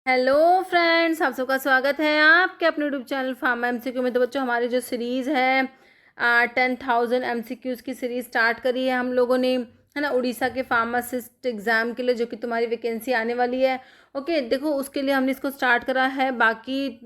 Hello friends, आप सबका स्वागत है आपके अपने यूट्यूब चैनल फार्मा एमसीक्यू में। तो बच्चों, हमारी जो सीरीज़ है 10,000 एमसीक्यूज़ की सीरीज़ स्टार्ट करी है हम लोगों ने, है ना, उड़ीसा के फार्मासिस्ट एग्ज़ाम के लिए, जो कि तुम्हारी वैकेंसी आने वाली है। ओके, देखो उसके लिए हमने इसको स्टार्ट करा है। बाकी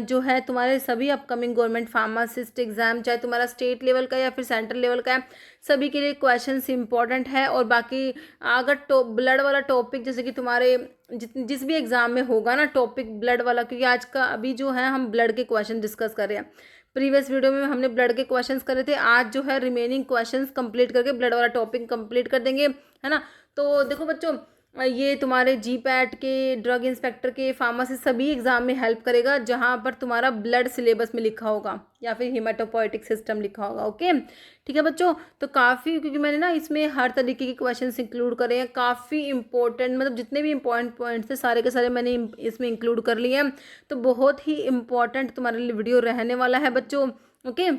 जो है तुम्हारे सभी अपकमिंग गवर्नमेंट फार्मासिस्ट एग्ज़ाम, चाहे तुम्हारा स्टेट लेवल का या फिर सेंट्रल लेवल का है, सभी के लिए क्वेश्चंस इंपॉर्टेंट है। और बाकी अगर ब्लड वाला टॉपिक, जैसे कि तुम्हारे जिस भी एग्जाम में होगा ना टॉपिक ब्लड वाला, क्योंकि आज का अभी जो है हम ब्लड के क्वेश्चन डिस्कस कर रहे हैं। प्रीवियस वीडियो में हमने ब्लड के क्वेश्चंस करे थे, आज जो है रिमेनिंग क्वेश्चंस कंप्लीट करके ब्लड वाला टॉपिक कंप्लीट कर देंगे, है ना। तो देखो बच्चों, ये तुम्हारे जीपैट के, ड्रग इंस्पेक्टर के, फार्मेसी सभी एग्जाम में हेल्प करेगा, जहाँ पर तुम्हारा ब्लड सिलेबस में लिखा होगा या फिर हिमाटोपोइटिक सिस्टम लिखा होगा। ओके, ठीक है बच्चों। तो काफ़ी, क्योंकि मैंने ना इसमें हर तरीके के क्वेश्चंस इंक्लूड करे हैं, काफ़ी इंपॉर्टेंट, मतलब जितने भी इंपॉर्टेंट पॉइंट्स थे सारे के सारे मैंने इसमें इंक्लूड कर लिए हैं। तो बहुत ही इंपॉर्टेंट तुम्हारे लिए वीडियो रहने वाला है बच्चों। ओके,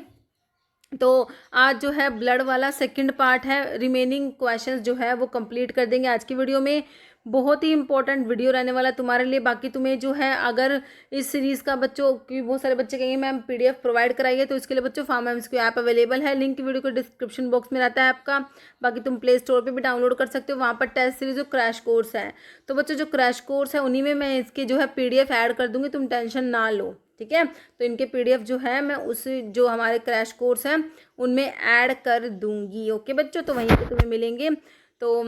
तो आज जो है ब्लड वाला सेकंड पार्ट है, रिमेनिंग क्वेश्चंस जो है वो कंप्लीट कर देंगे आज की वीडियो में। बहुत ही इंपॉर्टेंट वीडियो रहने वाला है तुम्हारे लिए। बाकी तुम्हें जो है, अगर इस सीरीज़ का बच्चों, क्योंकि बहुत सारे बच्चे कहेंगे मैम पीडीएफ प्रोवाइड कराइए, तो इसके लिए बच्चों फार्मा एमसीक्यू ऐप अवेलेबल है। लिंक वीडियो के डिस्क्रिप्शन बॉक्स में रहता है आपका। बाकी तुम प्ले स्टोर पर भी डाउनलोड कर सकते हो, वहाँ पर टेस्ट सीरीज जो क्रैश कोर्स है। तो बच्चों, जो क्रैश कोर्स है उन्हीं में मैं इसकी जो है पीडीएफ ऐड कर दूंगी, तुम टेंशन ना लो, ठीक है। तो इनके पीडीएफ जो है मैं उस जो हमारे क्रैश कोर्स हैं उनमें ऐड कर दूंगी। ओके बच्चों, तो वहीं पे तुम्हें मिलेंगे, तो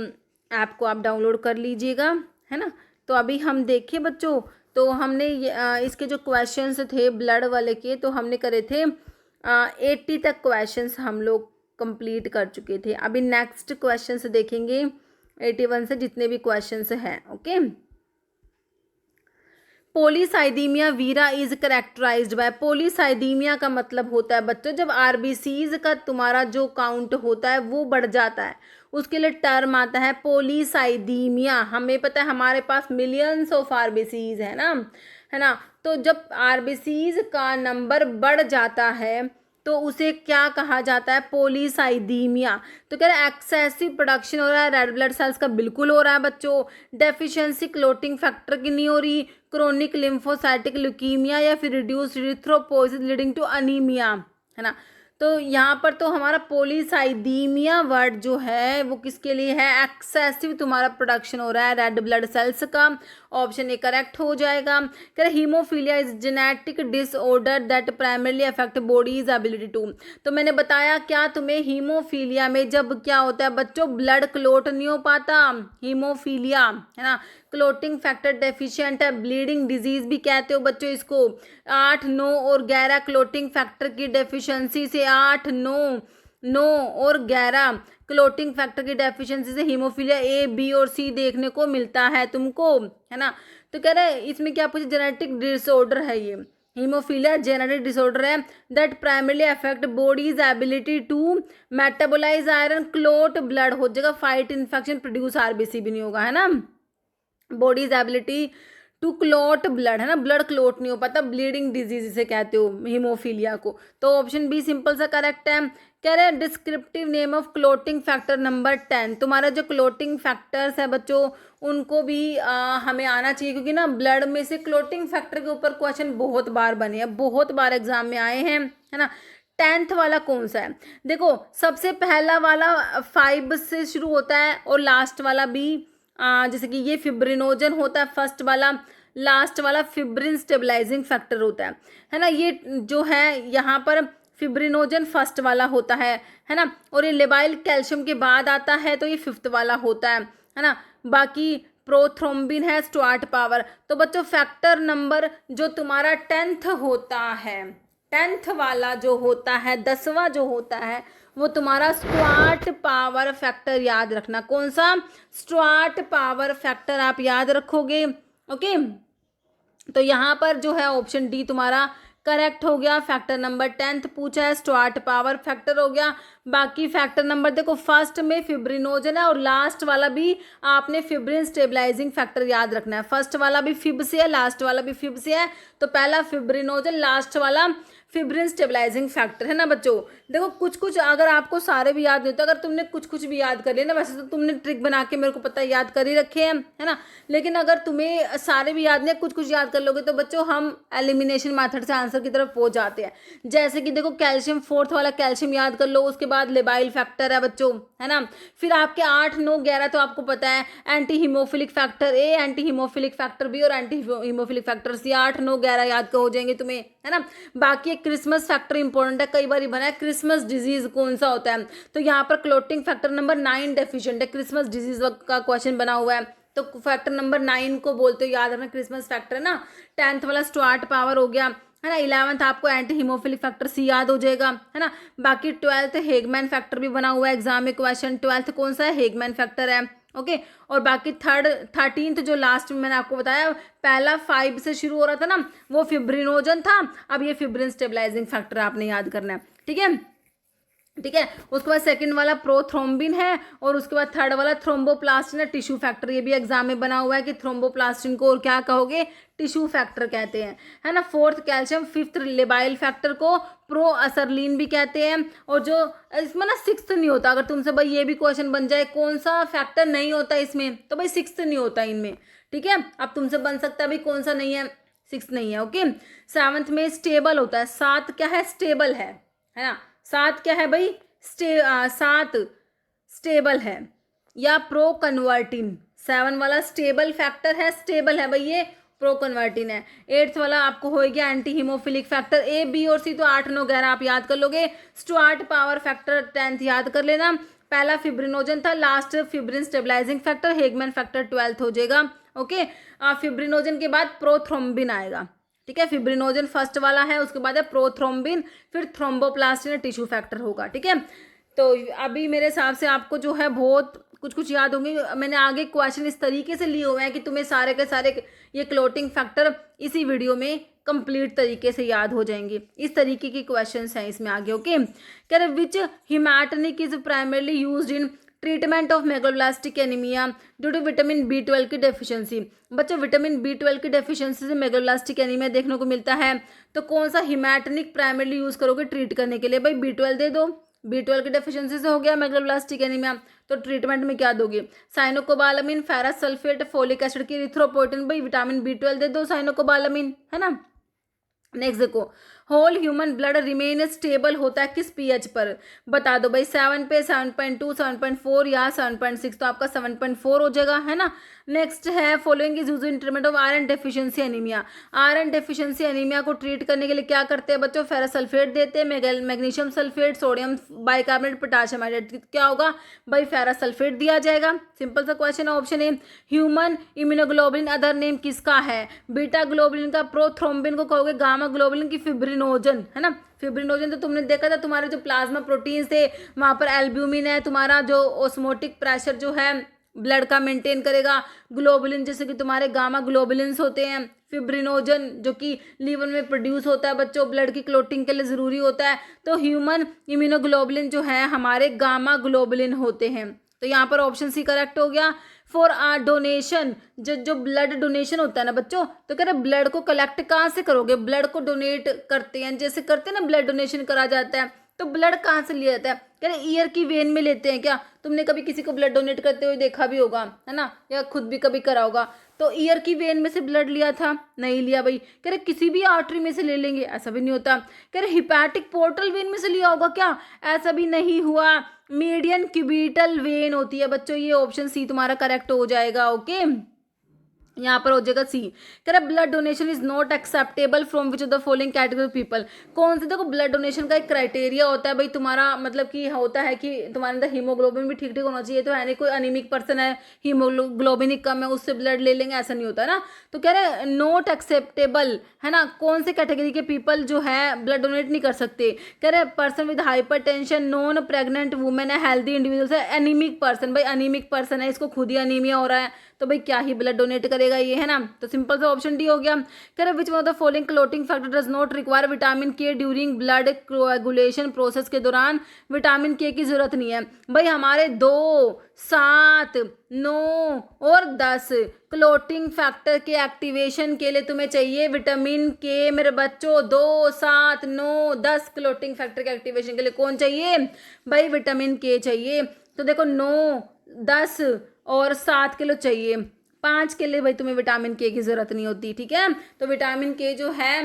ऐप को आप डाउनलोड कर लीजिएगा, है ना। तो अभी हम देखिए बच्चों, तो हमने इसके जो क्वेश्चंस थे ब्लड वाले के, तो हमने करे थे 80 तक क्वेश्चंस हम लोग कंप्लीट कर चुके थे। अभी नेक्स्ट क्वेश्चंस देखेंगे 81 से जितने भी क्वेश्चंस हैं। Okay, polycythemia vera is characterized by, polycythemia का मतलब होता है बच्चों, जब आरबीसीज का तुम्हारा जो काउंट होता है वो बढ़ जाता है, उसके लिए टर्म आता है पोलीसाइदीमिया। हमें पता है हमारे पास मिलियंस ऑफ आरबीसीज है ना, है ना। तो जब आरबीसीज का नंबर बढ़ जाता है तो उसे क्या कहा जाता है, पोलीसाइदीमिया। तो कह रहे हैं एक्सेसिव प्रोडक्शन हो रहा है रेड ब्लड सेल्स का, बिल्कुल हो रहा है बच्चों। डेफिशिएंसी क्लोटिंग फैक्टर की नहीं हो रही, क्रोनिक लिम्फोसाइटिक ल्यूकीमिया या फिर reduced erythropoiesis leading to anaemia, है ना। तो यहाँ पर तो हमारा पोलीसाइदीमिया वर्ड जो है वो किसके लिए है, एक्सेसिव तुम्हारा प्रोडक्शन हो रहा है रेड ब्लड सेल्स का। ऑप्शन ए करेक्ट हो जाएगा। कह रहे haemophilia is genetic disorder that primarily affect body's ability to. तो मैंने बताया क्या तुम्हें, हीमोफीलिया में जब क्या होता है बच्चों, ब्लड क्लोट नहीं हो पाता, हीमोफीलिया, है ना, क्लोटिंग फैक्टर डेफिशिएंट है, ब्लीडिंग डिजीज भी कहते हो बच्चों इसको। 8, 9 और 11 क्लोटिंग फैक्टर की डेफिशिएंसी से, 8, 9, 9 और 11 क्लोटिंग फैक्टर की डेफिशिएंसी से हीमोफीलिया ए, बी और सी देखने को मिलता है तुमको, है ना। तो कह रहे हैं इसमें क्या पूछे, जेनेटिक डिसऑर्डर है ये, हीमोफीलिया जेनेटिक डिसऑर्डर है that primarily affect body's ability to metabolise iron, clot blood हो जाएगा, फाइट इन्फेक्शन, प्रोड्यूस आरबीसी भी नहीं होगा, है ना। Body's ability to clot blood, है ना, ब्लड क्लोट नहीं हो पाता, ब्लीडिंग डिजीज इसे कहते हो हीमोफीलिया को। तो ऑप्शन बी सिंपल सा करेक्ट है। कह रहे हैं descriptive name of clotting factor number 10। तुम्हारा जो क्लोटिंग फैक्टर्स है बच्चों उनको भी हमें आना चाहिए, क्योंकि ना ब्लड में से क्लोटिंग फैक्टर के ऊपर क्वेश्चन बहुत बार बने हैं, बहुत बार एग्जाम में आए हैं, है ना। 10th वाला कौन सा है, देखो सबसे पहला वाला 5 से शुरू होता है और लास्ट वाला भी, जैसे कि ये फिब्रिनोजन होता है फर्स्ट वाला, लास्ट वाला फिब्रिन स्टेबलाइजिंग फैक्टर होता है ना। ये जो है यहाँ पर फिब्रिनोजन फर्स्ट वाला होता है ना। और ये लेबाइल कैल्शियम के बाद आता है, तो ये 5th वाला होता है ना। बाकी प्रोथ्रोम्बिन है, स्टुअर्ट पावर। तो बच्चों फैक्टर नंबर जो तुम्हारा 10th होता है, 10th वाला जो होता है, 10वां जो होता है, वो तुम्हारा स्टुअर्ट पावर फैक्टर याद रखना। कौन सा, स्टुअर्ट पावर फैक्टर आप याद रखोगे। ओके, तो यहाँ पर जो है ऑप्शन डी तुम्हारा करेक्ट हो गया। फैक्टर नंबर 10th पूछा है, स्टुअर्ट पावर फैक्टर हो गया। बाकी फैक्टर नंबर देखो, फर्स्ट में फिब्रिनोजन है और लास्ट वाला भी आपने फिब्रिन स्टेबलाइजिंग फैक्टर याद रखना है। फर्स्ट वाला भी फिब से है, लास्ट वाला भी फिब से है, तो पहला फिब्रिनोजन, लास्ट वाला फिब्रिन स्टेबलाइजिंग फैक्टर, है ना बच्चों। देखो कुछ कुछ अगर आपको सारे भी याद नहीं होते, अगर तुमने कुछ कुछ भी याद कर लिया ना, वैसे तो तुमने ट्रिक बना के मेरे को पता है याद कर ही रखे हैं, है ना, लेकिन अगर तुम्हें सारे भी याद नहीं, कुछ कुछ याद कर लोगे तो बच्चों हम एलिमिनेशन मेथड से आंसर की तरफ पहुंच जाते हैं। जैसे कि देखो कैल्शियम, फोर्थ वाला कैल्शियम याद कर लो, उसके बाद लेबाइल फैक्टर है बच्चों, है ना। फिर आपके 8, 9, 11 तो आपको पता है, anti haemophilic factor A, anti haemophilic factor B और एंटी हीमोफिलिक फैक्टर सी, 8, 9, 11 याद हो जाएंगे तुम्हें, है ना। बाकी एक क्रिसमस फैक्टर इंपॉर्टेंट है, कई बार बना है क्रिसमस डिजीज कौन सा होता है, तो यहाँ पर क्लोटिंग फैक्टर नंबर 9 डेफिशिएंट है, क्रिसमस डिजीज का क्वेश्चन बना हुआ है, तो फैक्टर नंबर 9 को बोलते हो, याद रखना क्रिसमस फैक्टर है ना। 10th वाला स्टुअर्ट पावर हो गया, है ना। 11th आपको एंटी हीमोफिलिक फैक्टर सी याद हो जाएगा, है ना। बाकी 12th हेगमैन फैक्टर भी बना हुआ है एग्जाम में क्वेश्चन, 12th कौन सा है, हेगमैन फैक्टर है, ओके। और बाकी 13th जो लास्ट में मैंने आपको बताया, पहला 5 से शुरू हो रहा था ना, वो फिब्रिनोजन था, अब ये फिब्रिन स्टेबलाइजिंग फैक्टर आपने याद करना है, ठीक है, ठीक है। उसके बाद सेकंड वाला प्रोथ्रोम्बिन है, और उसके बाद थर्ड वाला थ्रोम्बोप्लास्टिन है, टिश्यू फैक्टर, ये भी एग्जाम में बना हुआ है कि थ्रोम्बोप्लास्टिन को और क्या कहोगे, टिश्यू फैक्टर कहते हैं, है ना। 4th calcium, 5th labile factor को प्रो असरलिन भी कहते हैं, और जो इसमें ना 6th नहीं होता, अगर तुमसे भाई ये भी क्वेश्चन बन जाए कौन सा फैक्टर नहीं होता इसमें, तो भाई 6th नहीं होता इनमें, ठीक है। अब तुमसे बन सकता है भाई कौन सा नहीं है, 6th नहीं है, ओके। 7th में स्टेबल होता है, 7 क्या है, स्टेबल है ना। 7 क्या है भाई, 7 स्टेबल है या प्रो कन्वर्टिन, 7 वाला स्टेबल फैक्टर है, स्टेबल है भाई, ये प्रो कन्वर्टिन है। 8th वाला आपको हो गया anti haemophilic factor, A, B और सी तो 8, 9, 11 आप याद कर लोगे। स्टुअर्ट पावर फैक्टर 10th याद कर लेना, पहला फिब्रिनोजन था, last fibrin stabilizing factor, Hageman factor 12th हो जाएगा, ओके। फिब्रिनोजन के बाद प्रोथ्रोम्बिन आएगा, ठीक है, फिब्रिनोजन फर्स्ट वाला है, उसके बाद है प्रोथ्रोम्बिन, फिर थ्रोम्बोप्लास्टिन टिश्यू फैक्टर होगा, ठीक है। तो अभी मेरे हिसाब से आपको जो है बहुत कुछ कुछ याद होंगे, मैंने आगे क्वेश्चन इस तरीके से लिए हुए हैं कि तुम्हें सारे के सारे ये क्लोटिंग फैक्टर इसी वीडियो में कंप्लीट तरीके से याद हो जाएंगे, इस तरीके के क्वेश्चंस हैं इसमें आगे, ओके। कह रहे which haematinic is primarily used in treatment of megaloblastic anaemia due to vitamin B12 की डेफिशिएंसी। बच्चों विटामिन B12 की डेफिशिएंसी से मेगालोब्लास्टिक एनीमिया देखने को मिलता है, तो कौन सा हिमैटनिक प्राइमरली यूज करोगे ट्रीट करने के लिए, भाई B12 दे दो, B12 की डेफिशिएंसी से हो गया मेगालोब्लास्टिक एनीमिया, तो ट्रीटमेंट में क्या दोगे, cyanocobalamin, ferrous sulphate, folic acid की इरिथ्रोपोइटिन, भाई विटामिन B12 दे दो, साइनोकोबालामिन, है ना। नेक्स्ट देखो, whole human blood remain stable होता है किस पीएच पर, बता दो भाई, 7 पे, 7.2, 7.4 या 7.6, तो आपका 7.4 हो जाएगा, है ना। नेक्स्ट है following is used in treatment of iron deficiency anaemia, iron deficiency anaemia को ट्रीट करने के लिए क्या करते हैं बच्चों, फेरस सल्फेट देते हैं, magnesium sulphate, sodium bicarbonate, potassium hydrate, क्या होगा भाई, फेरस सल्फेट दिया जाएगा, सिंपल सा क्वेश्चन है, ऑप्शन ए। ह्यूमन इम्यूनोग्लोबुलिन अदर नेम किसका है, बीटा ग्लोबुलिन का, प्रोथ्रोम्बिन को कहोगे, गामा ग्लोबुलिन की, फिब्रिनोजन, है ना। फिब्रिनोजन तो तुमने देखा था, तुम्हारे जो प्लाज्मा प्रोटीन्स थे वहां पर एल्ब्यूमिन है, तुम्हारा जो ओस्मोटिक प्रेशर जो है ब्लड का मेंटेन करेगा, ग्लोबुलिन जैसे कि तुम्हारे गामा ग्लोबुलिन्स होते हैं, फिब्रिनोजन जो कि लीवर में प्रोड्यूस होता है बच्चों, ब्लड की क्लोटिंग के लिए ज़रूरी होता है, तो ह्यूमन इम्यूनोग्लोबुलिन जो है हमारे गामा ग्लोबुलिन होते हैं, तो यहाँ पर ऑप्शन सी करेक्ट हो गया। फॉर आर डोनेशन, जो ब्लड डोनेशन होता है ना बच्चों, तो कह रहे ब्लड को कलेक्ट कहाँ से करोगे, ब्लड को डोनेट करते हैं, जैसे करते हैं ना ब्लड डोनेशन करा जाता है, तो ब्लड कहाँ से लिया जाता है, कह रहे ईयर की वेन में लेते हैं क्या, तुमने कभी किसी को ब्लड डोनेट करते हुए देखा भी होगा, है ना, या खुद भी कभी करा होगा, तो ईयर की वेन में से ब्लड लिया था, नहीं लिया भाई, कह रहे किसी भी आर्टरी में से ले लेंगे, ऐसा भी नहीं होता, कह रहे हिपैटिक पोर्टल वेन में से लिया होगा क्या, ऐसा भी नहीं हुआ, मीडियन क्यूबिटल वेन होती है बच्चों, ये ऑप्शन सी तुम्हारा करेक्ट हो जाएगा, ओके। यहाँ पर हो जाएगा सी। कह रहा blood donation is not acceptable from which of the following category of people, कौन से, देखो ब्लड डोनेशन का एक क्राइटेरिया होता है भाई, तुम्हारा मतलब कि होता है कि तुम्हारे अंदर हीमोग्लोबिन भी ठीक ठीक होना चाहिए, तो है नहीं कोई अनीमिक पर्सन है, हीमोग्लोबिन कम है, उससे ब्लड ले लेंगे, ऐसा नहीं होता ना, तो कह रहे नॉट एक्सेप्टेबल, है ना, कौन से कैटेगरी के पीपल जो है ब्लड डोनेट नहीं कर सकते, कह रहे person with hypertension, non pregnant women है, हेल्दी इंडिविजुअल्स है, एनीमिक पर्सन, भाई अनीमिक पर्सन है, इसको खुद ही अनीमिया हो रहा है, तो भाई क्या ही ब्लड डोनेट करे, करेगा ये, है ना। तो सिंपल सा ऑप्शन डी हो गया। कह रहे विच one of the following clotting factor does not require vitamin के ड्यूरिंग ब्लड कोएगुलेशन प्रोसेस, के दौरान विटामिन के की जरूरत नहीं है। भाई हमारे 2, 7, 9 और 10 क्लोटिंग फैक्टर के एक्टिवेशन के लिए तुम्हें चाहिए विटामिन के मेरे बच्चों। 2, 7, 9, 10 क्लोटिंग फैक्टर के एक्टिवेशन के लिए कौन चाहिए भाई, विटामिन के चाहिए। तो देखो 9, 10 और 7 के लिए चाहिए, 5 के लिए भाई तुम्हें विटामिन के की जरूरत नहीं होती, ठीक है। तो विटामिन के जो है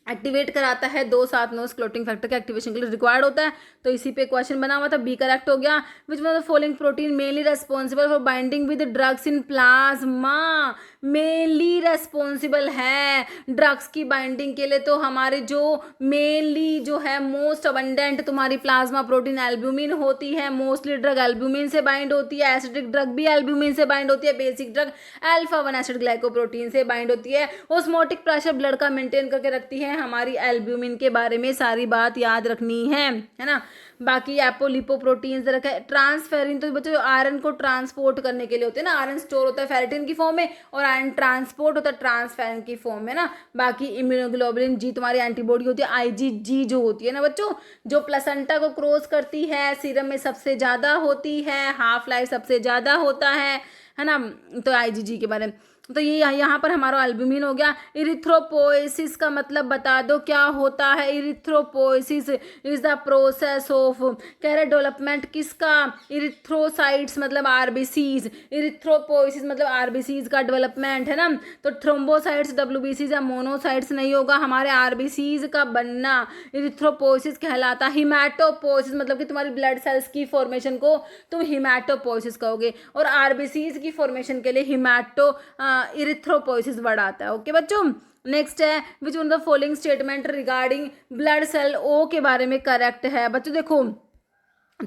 एक्टिवेट कराता है 2, 7, 9 क्लोटिंग फैक्टर के एक्टिवेशन के लिए रिक्वायर्ड होता है। तो इसी पे क्वेश्चन बना हुआ था, बी करेक्ट हो गया। विच one of the following protein mainly responsible for binding with drugs in plasma, mainly responsible है ड्रग्स की बाइंडिंग के लिए। तो हमारे जो मेनली जो है मोस्ट अबंडेंट तुम्हारी प्लाज्मा प्रोटीन एल्ब्यूमिन होती है। मोस्टली ड्रग एल्ब्यूमिन से बाइंड होती है, एसिडिक ड्रग भी एल्ब्यूमिन से बाइंड होती है, basic drug alpha 1 acid glycoprotein से बाइंड होती है। ऑस्मोटिक प्रेशर ब्लड का मेंटेन करके रखती है। हमारी एल्ब्यूमिन के बारे में सारी बात याद रखनी है ना। बाकी एपोलिपोप्रोटीन्स रखा है। ट्रांसफेरिन तो बच्चों आयरन को ट्रांसपोर्ट करने के लिए होते हैं ना, आयरन स्टोर होता है फेरेटिन की फॉर्म में और आयरन ट्रांसपोर्ट होता है ट्रांसफेरिन की फॉर्म में ना। बाकी इम्यूनोग्लोबुलिन जी तुम्हारी एंटीबॉडी होती है, आईजीजी जो होती है ना बच्चों, जो प्लेसेंटा को क्रॉस करती है, सीरम में सबसे ज़्यादा होती है, हाफ लाइफ सबसे ज़्यादा होता है ना। तो आईजीजी के बारे में तो ये यहाँ पर हमारा एल्ब्यूमिन हो गया। इरिथ्रोपोइसिस का मतलब बता दो क्या होता है। Erythropoiesis is the process of, कह रहे डेवलपमेंट किसका, इरिथ्रोसाइट्स मतलब आरबीसीज, इरिथ्रोपोइसिस मतलब आरबीसीज का डेवलपमेंट है ना। तो थ्रोम्बोसाइट्स डब्ल्यूबीसीज या मोनोसाइट्स नहीं होगा, हमारे आरबीसीज का बनना इरिथ्रोपोइसिस कहलाता। हिमैटोपोइसिस मतलब कि तुम्हारी ब्लड सेल्स की फॉर्मेशन को तुम हिमैटोपोइसिस कहोगे, और आरबीसीज की फॉर्मेशन के लिए हिमैटो इरिथ्रोपोइसिस वर्ड आता है। ओके बच्चों, नेक्स्ट है which one of the following statement regarding blood cell ओ के बारे में करेक्ट है। बच्चों देखो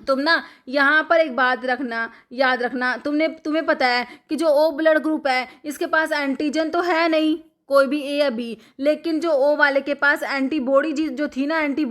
तुम ना यहाँ पर एक बात रखना, याद रखना, तुम्हें पता है कि जो ओ ब्लड ग्रुप है इसके पास एंटीजन तो है नहीं कोई भी ए या बी, लेकिन जो ओ वाले के पास एंटीबॉडी जो थी ना, एंटी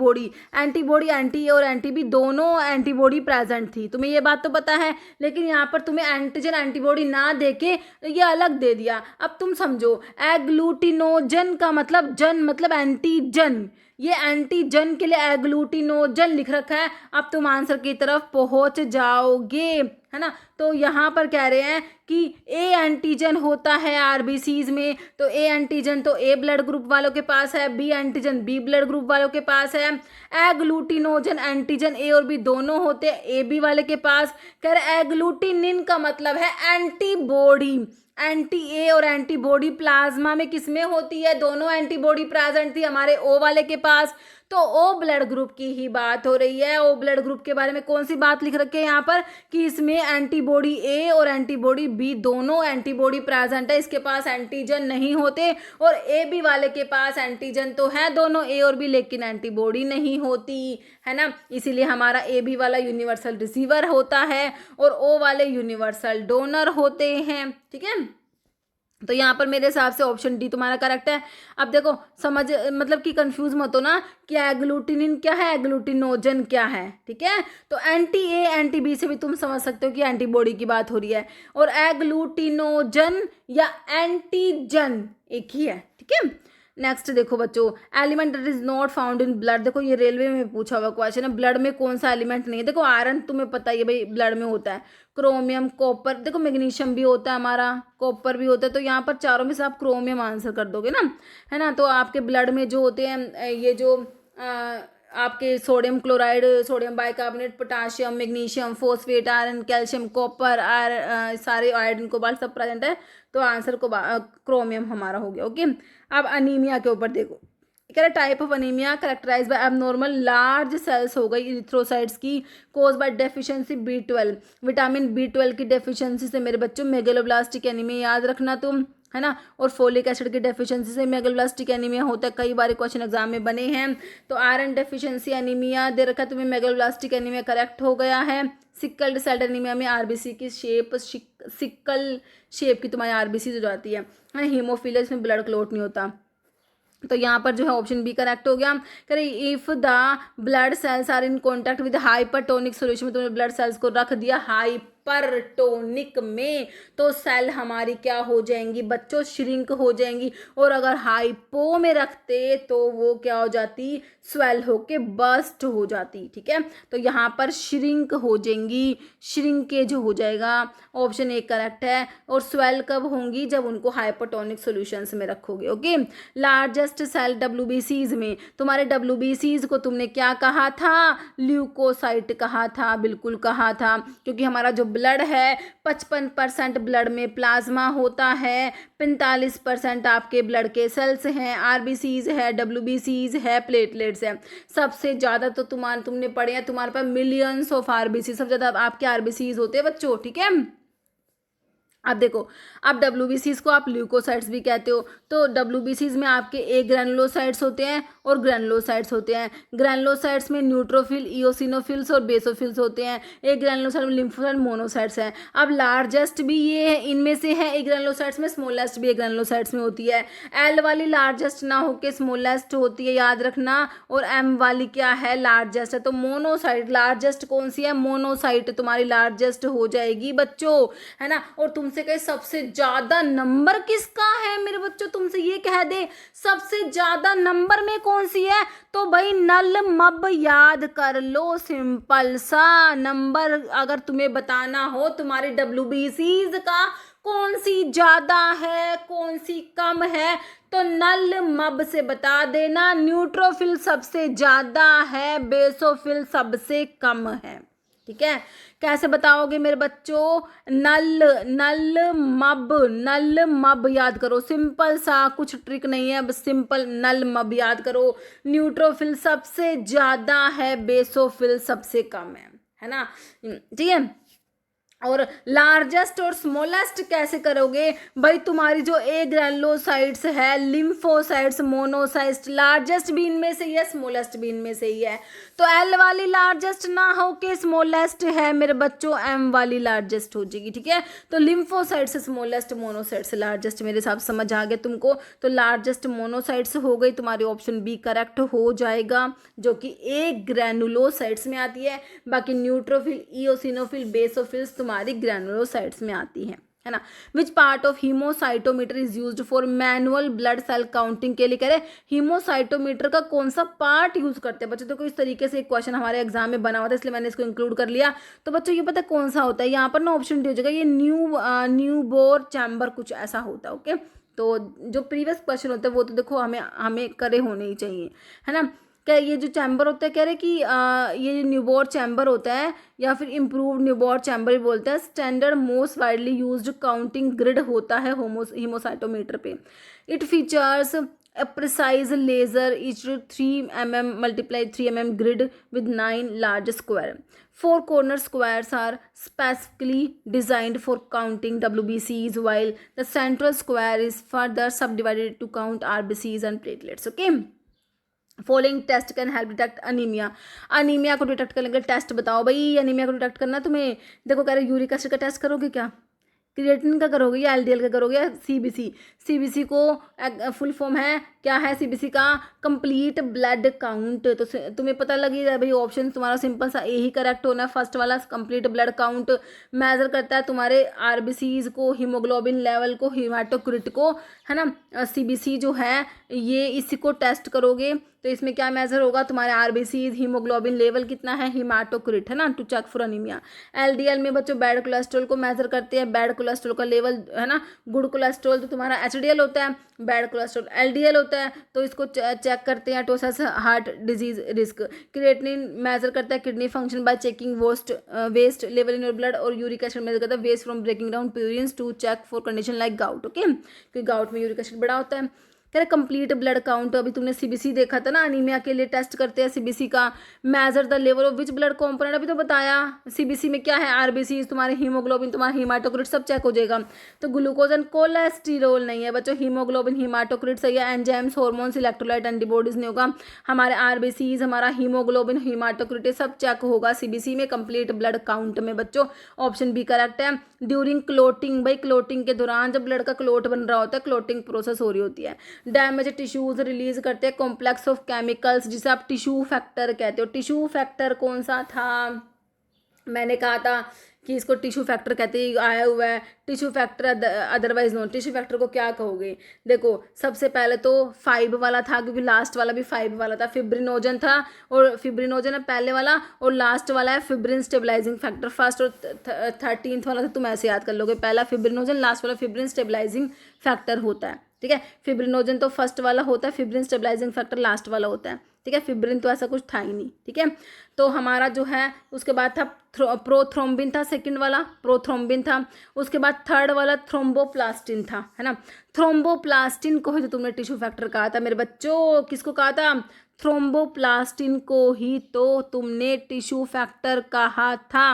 ए और एंटी बी दोनों एंटीबॉडी प्रेजेंट थी, तुम्हें ये बात तो पता है। लेकिन यहाँ पर तुम्हें एंटीजन एंटीबॉडी ना देके ये अलग दे दिया। अब तुम समझो एग्लूटिनोजन का मतलब जन मतलब एंटीजन, ये एंटीजन के लिए एग्लूटिनोजन लिख रखा है। अब तुम आंसर की तरफ पहुंच जाओगे, है ना। तो यहाँ पर कह रहे हैं कि ए एंटीजन होता है आरबीसीज में, तो ए एंटीजन तो ए ब्लड ग्रुप वालों के पास है, B antigen B blood group वालों के पास है। एग्लूटिनोजन एंटीजन ए और बी दोनों होते हैं ए बी वाले के पास। कह रहे एग्लूटिनिन का मतलब है एंटीबॉडी, एंटी ए और एंटीबॉडी प्लाज्मा में किसमें होती है, दोनों एंटीबॉडी प्रेजेंट थी हमारे ओ वाले के पास। तो ओ ब्लड ग्रुप की ही बात हो रही है। ओ ब्लड ग्रुप के बारे में कौन सी बात लिख रखी है यहाँ पर कि इसमें एंटीबॉडी ए और एंटीबॉडी बी दोनों एंटीबॉडी प्रेजेंट है, इसके पास एंटीजन नहीं होते। और ए बी वाले के पास एंटीजन तो है दोनों ए और बी, लेकिन एंटीबॉडी नहीं होती, है ना। इसीलिए हमारा ए बी वाला यूनिवर्सल रिसीवर होता है और ओ वाले यूनिवर्सल डोनर होते हैं, ठीक है। तो यहाँ पर मेरे हिसाब से ऑप्शन डी तुम्हारा करेक्ट है। अब देखो समझ मतलब कि कंफ्यूज मत हो ना कि एग्लूटिनिन क्या है, एग्लूटिनोजन क्या है, ठीक है। तो एंटी ए एंटी बी से भी तुम समझ सकते हो कि एंटीबॉडी की बात हो रही है, और एग्लूटिनोजन या एंटीजन एक ही है, ठीक है। नेक्स्ट देखो बच्चों, element that is not found in blood. देखो ये रेलवे में पूछा हुआ क्वेश्चन है, ब्लड में कौन सा एलिमेंट नहीं है। देखो आयरन तुम्हें पता ही है भाई ब्लड में होता है, क्रोमियम, कॉपर, देखो मैग्नीशियम भी होता है हमारा, कॉपर भी होता है। तो यहाँ पर चारों में से आप क्रोमियम आंसर कर दोगे ना, है ना। तो आपके ब्लड में जो होते हैं ये जो आपके sodium chloride, sodium bicarbonate, potassium, magnesium, phosphate, iron, calcium, copper, सारे आयोडीन, कोबाल्ट सब प्रेजेंट है। तो आंसर को क्रोमियम हमारा हो गया। ओके, अब अनीमिया के ऊपर देखो, कह रहा type of anaemia characterised by abnormal large cells हो गई इरिथ्रोसाइट्स की, कोज bye deficiency B12, vitamin B12 की डेफिशिएंसी से मेरे बच्चों मेगलोब्लास्टिक एनीमिया याद रखना तुम, है ना। और फोलिक एसिड की डेफिशिएंसी से मेगलोब्लास्टिक एनीमिया होता है, कई बार क्वेश्चन एग्जाम में बने हैं। तो आयरन डेफिशिएंसी एनीमिया दे रखा है तुम्हें, मेगलोब्लास्टिक एनीमिया करेक्ट हो गया है। सिकल सेल एनीमिया में आरबीसी की शेप सिकल शेप की तुम्हारी आरबीसी हो जाती है। हीमोफीलिया इसमें ब्लड क्लॉट नहीं होता। तो यहाँ पर जो है ऑप्शन बी करेक्ट हो गया। करें if the blood cells are in contact with hypertonic solution में तुमने ब्लड सेल्स को रख दिया हाइपरटोनिक में, तो सेल हमारी क्या हो जाएंगी बच्चों, श्रिंक हो जाएंगी। और अगर हाइपो में रखते तो वो क्या हो जाती, स्वेल होके बस्ट हो जाती। ठीक है, तो यहाँ पर श्रिंक हो जाएंगी, श्रिंकेज हो जाएगा, ऑप्शन ए करेक्ट है। और स्वेल कब होंगी, जब उनको हाइपरटोनिक सॉल्यूशंस में रखोगे। ओके, लार्जेस्ट सेल डब्ल्यूबीसीज में, तुम्हारे डब्ल्यूबीसीज को तुमने क्या कहा था, ल्यूकोसाइट कहा था, बिल्कुल कहा था, क्योंकि हमारा जो ब्लड है 55% ब्लड में प्लाज्मा होता है, 45% आपके ब्लड के सेल्स हैं, आरबीसीज है, डब्ल्यूबीसीज है, प्लेटलेट्स है। सबसे ज़्यादा तो तुमने पढ़े हैं, तुम्हारे पास मिलियंस ऑफ आरबीसी, सबसे ज़्यादा आपके आरबीसीज होते हैं बच्चों। ठीक है, अब देखो, अब डब्ल्यूबीसीज को आप ल्यूकोसाइट्स भी कहते हो, तो डब्ल्यूबीसीज में आपके ए ग्रैनुलोसाइट्स होते हैं और ग्रैनुलोसाइट्स होते हैं। ग्रैनुलोसाइट्स में न्यूट्रोफिल, इओसिनोफिल्स और बेसोफिल्स होते हैं। ए ग्रैनुलोसाइट में लिम्फोसाइट, मोनोसाइट्स हैं। अब लार्जेस्ट भी ये है, इनमें से है ए ग्रैनुलोसाइट्स में, स्मॉलेस्ट भी ए ग्रैनुलोसाइट्स में होती है। एल वाली लार्जेस्ट ना होके स्मॉलेस्ट होती है, याद रखना, और एम वाली क्या है, लार्जेस्ट है। तो मोनोसाइट लार्जेस्ट कौन सी है, मोनोसाइट तुम्हारी लार्जेस्ट हो जाएगी बच्चों, है ना। और तुमसे कहे सबसे ज्यादा नंबर किसका है मेरे बच्चों, तुमसे ये कह दे सबसे ज्यादा नंबर में कौन सी है, तो भाई नल मब याद कर लो, सिंपल सा नंबर। अगर तुम्हें बताना हो तुम्हारे डब्ल्यूबीसीज का कौन सी ज्यादा है कौन सी कम है, तो नल मब से बता देना। न्यूट्रोफिल सबसे ज्यादा है, बेसोफिल सबसे कम है। ठीक है, कैसे बताओगे मेरे बच्चों, नल मब याद करो, सिंपल सा, कुछ ट्रिक नहीं है, बस सिंपल नल मब याद करो। न्यूट्रोफिल सबसे ज्यादा है, बेसोफिल सबसे कम है ना। ठीक है, और लार्जेस्ट और स्मॉलेस्ट कैसे करोगे भाई, तुम्हारी जो ए ग्रैनुलोसाइट्स है, लिम्फोसाइट्स, मोनोसाइट्स, लार्जेस्ट भी इनमें से ही है, स्मॉलेस्ट भी इनमें से ही है। तो एल वाली लार्जेस्ट ना हो के स्मॉलेस्ट है मेरे बच्चों, एम वाली लार्जेस्ट हो जाएगी। ठीक है, तो लिम्फोसाइट्स स्मॉलेस्ट, मोनोसाइट्स लार्जेस्ट, मेरे हिसाब समझ आ गया तुमको। तो लार्जेस्ट मोनोसाइट्स हो गई, तुम्हारी ऑप्शन बी करेक्ट हो जाएगा, जो कि ए ग्रैनुलोसाइट्स में आती है। बाकी न्यूट्रोफिल, इओसिनोफिल, बेसोफिल्स तुम्हारी ग्रैनुलोसाइट्स में आती है ना। Which part of haemocytometer is used for manual blood cell counting के लिए, कह रहे हीमोसाइटोमीटर का कौन सा पार्ट यूज करते हैं बच्चों। तो इस तरीके से एक क्वेश्चन हमारे एग्जाम में बना हुआ था, इसलिए मैंने इसको इंक्लूड कर लिया। तो बच्चों ये पता कौन सा होता है, यहाँ पर ना ऑप्शन डी हो जाएगा, ये न्यू बोर चैम्बर कुछ ऐसा होता है। ओके, तो जो प्रीवियस क्वेश्चन होता है वो तो देखो हमें करे होने ही चाहिए, है ना। क्या ये जो चैम्बर होता है, कह रहे कि ये न्यूबोर चैम्बर होता है या फिर इम्प्रूव्ड न्यूबोर चैम्बर भी बोलते हैं, standard most widely used counting grid होता है हीमोसाइटोमीटर पे। It features a precise laser each 3 mm multiply 3 mm grid with 9 large square. 4 corner squares are specifically designed for counting WBCs, while the central square is further subdivided to count RBCs and platelets. Okay, following test can help detect anaemia. Anaemia को detect करने के test बताओ भाई, anaemia को detect करना तुम्हें। देखो कह रहे यूरिक एसिड का टेस्ट करोगे क्या, क्रिएटिनिन का करोगे या एलडीएल का करोगे या सीबीसी। सीबीसी को फुल फॉर्म है क्या है, सीबीसी का कंप्लीट ब्लड काउंट। तो तुम्हें पता लगी है भाई, ऑप्शन तुम्हारा सिंपल सा ए ही करेक्ट होना है, फर्स्ट वाला कंप्लीट ब्लड काउंट मेजर करता है तुम्हारे आरबीसीज को, हीमोग्लोबिन लेवल को, हीमाटोक्रिट को, है ना। सीबीसी जो है ये इसी को टेस्ट करोगे तो इसमें क्या मेजर होगा, तुम्हारे आरबीसीज, हीमोग्लोबिन लेवल कितना है, हीमाटोक्रिट, है ना, to check for anaemia. LDL में बच्चों बैड कोलेस्ट्रॉल को मेजर करते हैं, बैड कोलेस्ट्रॉल का लेवल, है ना। गुड कोलेस्ट्रॉल तो तुम्हारा एचडीएल होता है, बैड कोलेस्ट्रॉल एलडीएल होता है, तो इसको चेक करते हैं, टोसस heart disease risk. Creatinine measure करता है kidney function by checking waste level in your blood, और यूरिक एसिड मेजर करता है waste from breaking down purines to check for condition like gout. Okay, क्योंकि गाउट में यूरिक एसिड बड़ा होता है। कह रहे कंप्लीट ब्लड काउंट, अभी तुमने सीबीसी देखा था ना, अनीमिया के लिए टेस्ट करते हैं सीबीसी का। Measure the level of which blood component, अभी तो बताया सीबीसी में क्या है, आरबीसी, तुम्हारे हीमोग्लोबिन, तुम्हारा हीमाटोक्रिट सब चेक हो जाएगा। तो ग्लूकोज एंड कोलेस्ट्रॉल नहीं है बच्चों, हीमोग्लोबिन, हीमाटोक्रिट सही है, एंजाइम्स, हॉर्मोन्स, इलेक्ट्रोलाइट, एंटीबॉडीज नहीं होगा। हमारे आरबीसीज, हमारा हीमोग्लोबिन, हीमाटोक्रिट सब चेक होगा सीबीसी में, कंप्लीट ब्लड काउंट में बच्चों। ऑप्शन बी करेक्ट है। ड्यूरिंग क्लोटिंग, भाई क्लोटिंग के दौरान जब ब्लड का क्लोट बन रहा होता है, क्लोटिंग प्रोसेस हो रही होती है। डैमेज टिश्यूज रिलीज करते हैं कॉम्प्लेक्स ऑफ केमिकल्स, जिसे आप टिश्यू फैक्टर कहते हो। टिश्यू फैक्टर कौन सा था, मैंने कहा था कि इसको टिश्यू फैक्टर कहते हैं, आया हुआ है tissue factor otherwise known. Tissue factor को क्या कहोगे? देखो सबसे पहले तो 5 वाला था, क्योंकि लास्ट वाला भी 5 वाला था। फिब्रिनोजन था, और फिब्रिनोजन है पहले वाला, और लास्ट वाला है फिब्रिन स्टेबलाइजिंग फैक्टर। फर्स्ट और 13th वाला था, तुम ऐसे याद कर लोगे, पहला फिब्रिनोजन, लास्ट वाला फिब्रिन स्टेबलाइजिंग फैक्टर होता है। ठीक है, फिब्रिनोजन तो फर्स्ट वाला होता है, फिब्रिन स्टेबलाइजिंग फैक्टर लास्ट वाला होता है। ठीक है, फिब्रिन तो ऐसा कुछ था ही नहीं। ठीक है, तो हमारा जो है उसके बाद था प्रोथ्रोम्बिन था, सेकंड वाला प्रोथ्रोम्बिन था। उसके बाद थर्ड वाला थ्रोम्बोप्लास्टिन था, है ना। थ्रोम्बोप्लास्टिन को ही तो तुमने टिश्यू फैक्टर कहा था मेरे बच्चों। किसको कहा था? थ्रोम्बोप्लास्टिन को ही तो तुमने टिश्यू फैक्टर कहा था,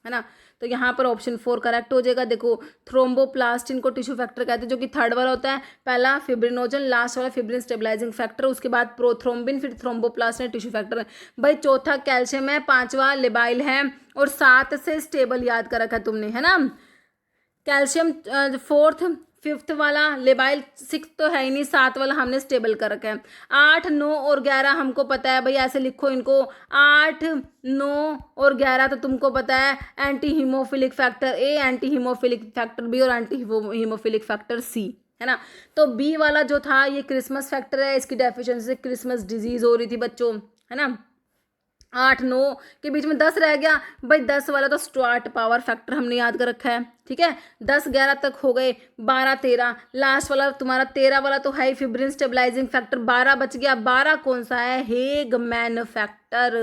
है ना। तो यहाँ पर ऑप्शन 4 करेक्ट हो जाएगा। देखो थ्रोम्बोप्लास्टिन को टिश्यू फैक्टर कहते हैं, जो कि थर्ड वाला होता है। पहला फिब्रिनोजन, लास्ट वाला फिब्रिन स्टेबलाइजिंग फैक्टर, उसके बाद प्रोथ्रोम्बिन, फिर थ्रोम्बोप्लास्टिन टिश्यू फैक्टर। भाई चौथा कैल्शियम है, पांचवा लिबाइल है, और 7 से स्टेबल याद कर रखा तुमने, है ना। कैल्शियम 4th, 5th वाला लिबाइल, 6th तो है ही नहीं, 7 वाला हमने स्टेबल कर रखा है। 8, 9 और 11 हमको पता है भाई, ऐसे लिखो इनको। 8, 9 और 11 तो तुमको पता है। Anti haemophilic factor A, anti haemophilic factor B, और एंटी हीमोफिलिक फैक्टर सी, है ना। तो बी वाला जो था ये क्रिसमस फैक्टर है, इसकी डेफिशिएंसी से क्रिसमस डिजीज हो रही थी बच्चों, है ना। 8, 9 के बीच में 10 रह गया भाई। 10 वाला तो स्टुअर्ट पावर फैक्टर हमने याद कर रखा है। ठीक है, 10, 11 तक हो गए। 12, 13 लास्ट वाला तुम्हारा 13 वाला तो है फिब्रिन स्टेबलाइजिंग फैक्टर। 12 बच गया। 12 कौन सा है? हेगमैन फैक्टर,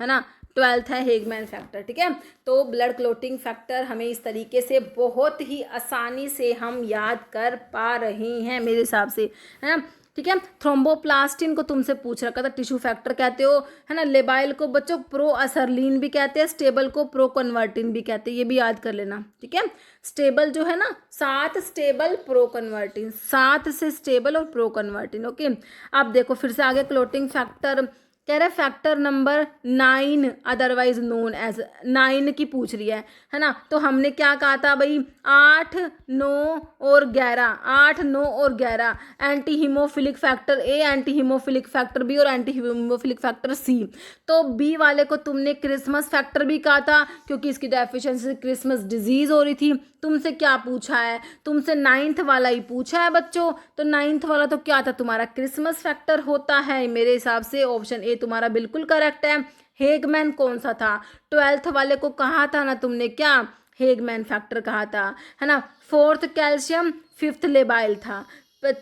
है ना। 12th है हेगमैन फैक्टर। ठीक है, तो ब्लड क्लोटिंग फैक्टर हमें इस तरीके से बहुत ही आसानी से हम याद कर पा रहे हैं मेरे हिसाब से, है ना। ठीक है, थ्रोम्बोप्लास्टिन को तुमसे पूछ रखा था टिश्यू फैक्टर कहते हो, है ना। लेबाइल को बच्चों प्रो असरलिन भी कहते हैं, स्टेबल को प्रो कन्वर्टिन भी कहते हैं, ये भी याद कर लेना। ठीक है, स्टेबल जो है ना, 7 स्टेबल प्रो कन्वर्टिन, 7 से स्टेबल और प्रो कन्वर्टिन। ओके, अब देखो फिर से आगे क्लोटिंग फैक्टर कह रहा है, factor number 9 otherwise known as, 9 की पूछ रही है ना। तो हमने क्या कहा था भाई? 8, 9 और 11, 8, 9 और 11 anti haemophilic factor A, anti haemophilic factor B, और एंटी हीमोफिलिक फैक्टर सी। तो बी वाले को तुमने क्रिसमस फैक्टर भी कहा था, क्योंकि इसकी डेफिशिएंसी से क्रिसमस डिजीज हो रही थी। तुमसे क्या पूछा है? तुमसे 9th वाला ही पूछा है बच्चों। तो 9th वाला तो क्या था तुम्हारा? क्रिसमस फैक्टर होता है मेरे हिसाब से। ऑप्शन ए तुम्हारा बिल्कुल करेक्ट है। हेगमैन कौन सा था? 12th वाले को कहा था ना तुमने, क्या? हेगमैन फैक्टर कहा था, है ना। 4th कैल्शियम, 5th लेबाइल था।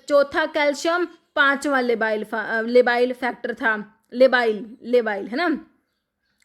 चौथा कैल्शियम, 5वां लेबाइल फैक्टर था, लेबाइल, है ना।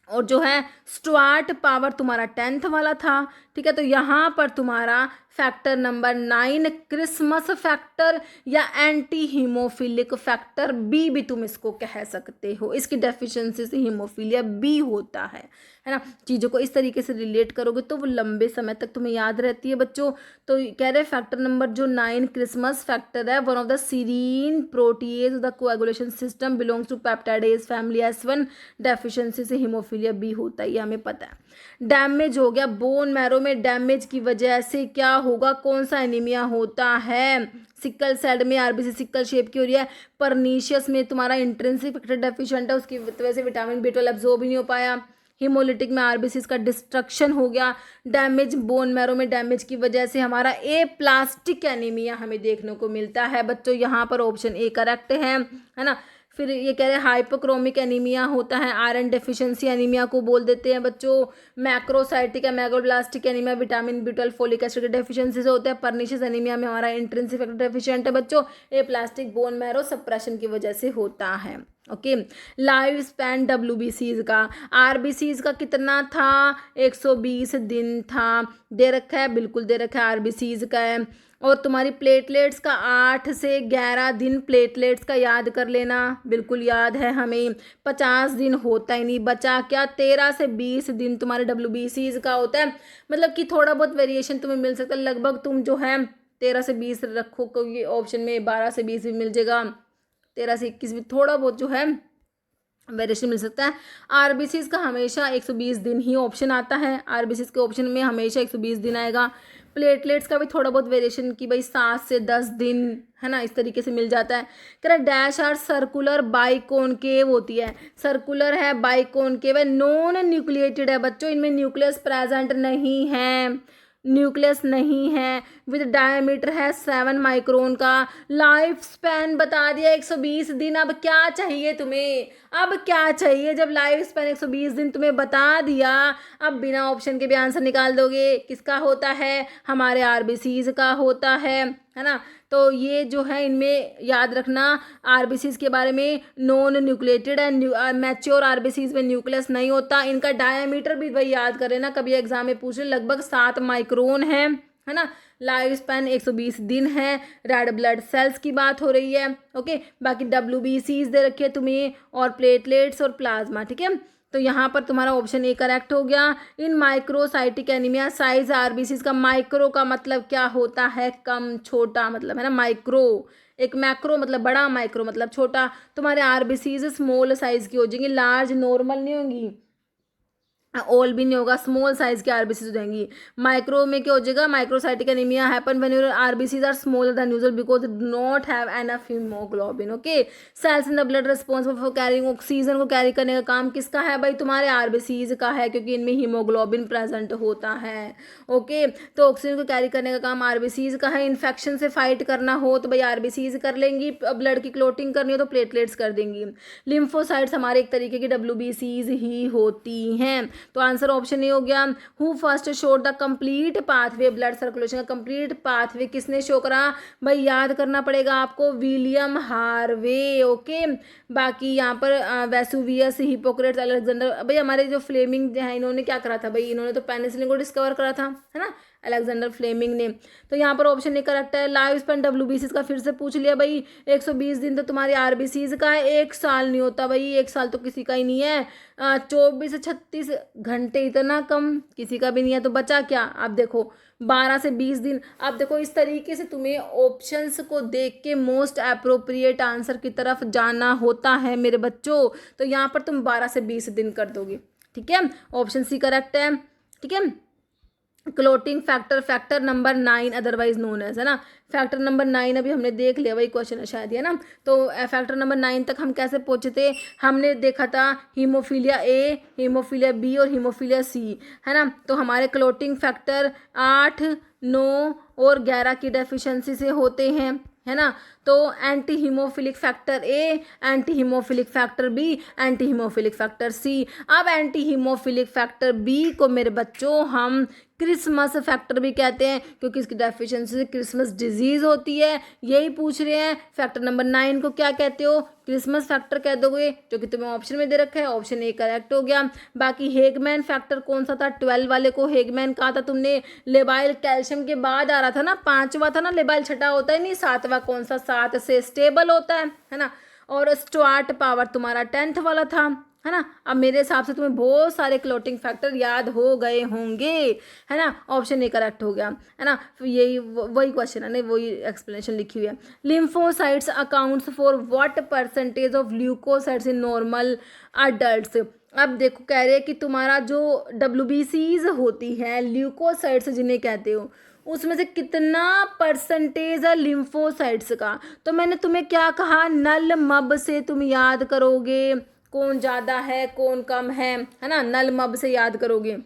और जो है स्टुअर्ट पावर तुम्हारा 10th वाला था। ठीक है, तो यहाँ पर तुम्हारा फैक्टर नंबर 9 क्रिसमस फैक्टर या एंटी हीमोफिलिक फैक्टर बी भी तुम इसको कह सकते हो। इसकी डेफिशिएंसी से हीमोफीलिया बी होता है ना। चीज़ों को इस तरीके से रिलेट करोगे तो वो लंबे समय तक तुम्हें याद रहती है बच्चों। तो कह रहे फैक्टर नंबर जो 9 क्रिसमस फैक्टर है, one of the serine protease the coagulation system belongs to peptidase family S1, deficiency से हीमोफीलिया बी होता है, ये हमें पता है। डैमेज हो गया बोन मैरो में, डैमेज की वजह से क्या होगा? कौन सा एनीमिया होता है? सिकल सेल में आरबीसी सिकल शेप की हो रही है। परनीशियस में तुम्हारा इंट्रिंसिक फैक्टर डेफिशिएंट है, उसकी वजह से विटामिन B12 एब्जॉर्ब ही नहीं हो पाया। हीमोलिटिक में आरबीसी का डिस्ट्रक्शन हो गया। डैमेज बोन मैरो में डैमेज की वजह से हमारा ए प्लास्टिक एनीमिया हमें देखने को मिलता है बच्चों। यहाँ पर ऑप्शन ए करेक्ट है ना। फिर ये कह रहे हैं हाइपोक्रोमिक एनीमिया होता है, आयरन डेफिशिएंसी एनीमिया को बोल देते हैं बच्चों। मैक्रोसाइटिक या megaloblastic anaemia vitamin B12 folic acid की डेफिशिएंसी से होता है। पर्निशियस एनीमिया में हमारा इंट्रिंसिक फैक्टर डेफिशिएंट है बच्चों। ए प्लास्टिक बोन मैरो सप्रेशन की वजह से होता है। ओके, लाइफ स्पैन WBCs का, RBCs का कितना था? 120 दिन था। दे रखा है, बिल्कुल दे रखा है, RBCs का है। और तुम्हारी प्लेटलेट्स का 8 से 11 दिन प्लेटलेट्स का याद कर लेना, बिल्कुल याद है हमें। 50 दिन होता ही नहीं, बचा क्या? 13 से 20 दिन तुम्हारे WBCs का होता है। मतलब कि थोड़ा बहुत वेरिएशन तुम्हें मिल सकता है, लगभग तुम जो है 13 से 20 रखो, क्योंकि ऑप्शन में 12 से 20 भी मिल जाएगा, 13 से 21 भी थोड़ा बहुत जो है वेरिएशन मिल सकता है। आरबीसीज का हमेशा 120 दिन ही ऑप्शन आता है, आरबीसीज के ऑप्शन में हमेशा 120 दिन आएगा। प्लेटलेट्स का भी थोड़ा बहुत वेरिएशन की भाई 7 से 10 दिन, है ना, इस तरीके से मिल जाता है। कह रहा डैश आर सर्कुलर बाइकॉनकेव होती है, सर्कुलर है बाइकॉनकेव है, नॉन न्यूक्लिएटेड है बच्चों, इनमें न्यूक्लियस प्रेजेंट नहीं है, न्यूक्लियस नहीं है, विद डायमीटर है 7 माइक्रोन का, लाइफ स्पैन बता दिया 120 दिन। अब क्या चाहिए तुम्हें, अब क्या चाहिए जब लाइफ स्पैन 120 दिन तुम्हें बता दिया, अब बिना ऑप्शन के भी आंसर निकाल दोगे। किसका होता है, हमारे आरबीसीज का होता है ना। तो ये जो है इनमें याद रखना आरबीसीज के बारे में, नॉन न्यूक्लिएटेड है, मैच्योर आरबीसीज में न्यूक्लियस नहीं होता। इनका डायमीटर भी वही याद करें ना, कभी एग्जाम में पूछ रहे, लगभग 7 माइक्रोन है ना। लाइफ स्पैन 120 दिन है, रेड ब्लड सेल्स की बात हो रही है। ओके, बाकी WBCs दे रखे तुम्हें, और प्लेटलेट्स और प्लाज्मा, ठीक है। तो यहाँ पर तुम्हारा ऑप्शन ए करेक्ट हो गया। इन माइक्रोसाइटिक एनीमिया साइज आरबीसीज का, माइक्रो का मतलब क्या होता है, कम, छोटा मतलब है ना, माइक्रो। एक मैक्रो मतलब बड़ा, माइक्रो मतलब छोटा। तुम्हारे आरबीसीज स्मॉल साइज की हो जाएंगी, लार्ज नॉर्मल नहीं होंगी, ऑल भी नहीं होगा, स्मॉल साइज के आरबीसी हो जाएंगी। माइक्रो में क्या हो जाएगा, microcytic anaemia happen when your RBCs are smaller than usual because do not have enough haemoglobin. Okay, cells in the blood responsible for carrying oxygen को कैरी करने का काम किसका है भाई, तुम्हारे आरबीसीज का है, क्योंकि इनमें हीमोग्लोबिन प्रेजेंट होता है। ओके, तो ऑक्सीजन को कैरी करने का काम आरबीसीज का है। इन्फेक्शन से फाइट करना हो तो भाई आरबीसीज कर लेंगी, ब्लड की क्लोटिंग करनी हो तो प्लेटलेट्स कर देंगी। लिम्फोसाइट्स हमारे एक तरीके की WBCs ही होती हैं। तो आंसर ऑप्शन ए हो गया। Who first showed the complete pathway blood circulation का, कंप्लीट पाथवे किसने शो करा भाई, याद करना पड़ेगा आपको, विलियम हार्वे। ओके, बाकी यहाँ पर वेसुवियस, हिपोक्रेट्स, अलेक्जेंडर, भाई हमारे जो फ्लेमिंग है इन्होंने क्या करा था भाई, इन्होंने तो पेनिसिलिन को डिस्कवर करा था, है ना, अलेक्जेंडर फ्लेमिंग ने। तो यहाँ पर ऑप्शन ए करेक्ट है। लाइफ स्पैन WBCs का फिर से पूछ लिया भाई, 120 दिन तो तुम्हारी आरबीसीज का है, 1 साल नहीं होता भाई, 1 साल तो किसी का ही नहीं है। 24 से 36 घंटे, इतना कम किसी का भी नहीं है। तो बचा क्या, आप देखो 12 से 20 दिन। आप देखो इस तरीके से तुम्हें ऑप्शंस को देख के मोस्ट अप्रोप्रिएट आंसर की तरफ जाना होता है मेरे बच्चों। तो यहाँ पर तुम 12 से 20 दिन कर दोगे, ठीक है, ऑप्शन सी करेक्ट है, ठीक है। Clotting factor, factor number 9 otherwise known as, है ना, फैक्टर नंबर 9 अभी हमने देख लिया, वही क्वेश्चन है शायद, है ना। तो फैक्टर नंबर 9 तक हम कैसे पहुंचे थे, हमने देखा था हीमोफीलिया ए, हीमोफीलिया बी और हीमोफीलिया सी, है ना। तो हमारे क्लोटिंग फैक्टर 8, 9 और 11 की डेफिशिएंसी से होते हैं, है ना। तो anti haemophilic factor A, anti haemophilic factor B, anti haemophilic factor C. अब एंटी हीमोफिलिक फैक्टर बी को मेरे बच्चों हम क्रिसमस फैक्टर भी कहते हैं, क्योंकि इसकी डेफिशिएंसी से क्रिसमस डिजीज होती है, यही पूछ रहे हैं। फैक्टर नंबर 9 को क्या कहते हो, क्रिसमस फैक्टर कह दोगे, जो कि तुम्हें ऑप्शन में दे रखा है, ऑप्शन ए करेक्ट हो गया। बाकी हेगमैन फैक्टर कौन सा था, 12 वाले को हेगमैन कहा था तुमने, लेबाइल कैल्शियम के बाद आ रहा था ना, 5वां था ना, लेबाइल छठा होता है नहीं, 7वां कौन सा, 7 से स्टेबल होता है ना। और स्टुअर्ट पावर तुम्हारा 10th वाला था, है ना। अब मेरे हिसाब से तुम्हें बहुत सारे क्लोटिंग फैक्टर याद हो गए होंगे, है ना, ऑप्शन ए करेक्ट हो गया, है ना। यही वही क्वेश्चन है ना, वही एक्सप्लेनेशन लिखी हुई है। Lymphocytes accounts for what percentage of leukocytes in normal adults. अब देखो कह रहे हैं कि तुम्हारा जो WBCs होती है, ल्यूकोसाइट्स जिन्हें कहते हो, उसमें से कितना परसेंटेज है लिम्फोसाइट्स का। तो मैंने तुम्हें क्या कहा, नल मब से तुम याद करोगे कौन ज़्यादा है कौन कम है ना, नल मब से याद करोगे।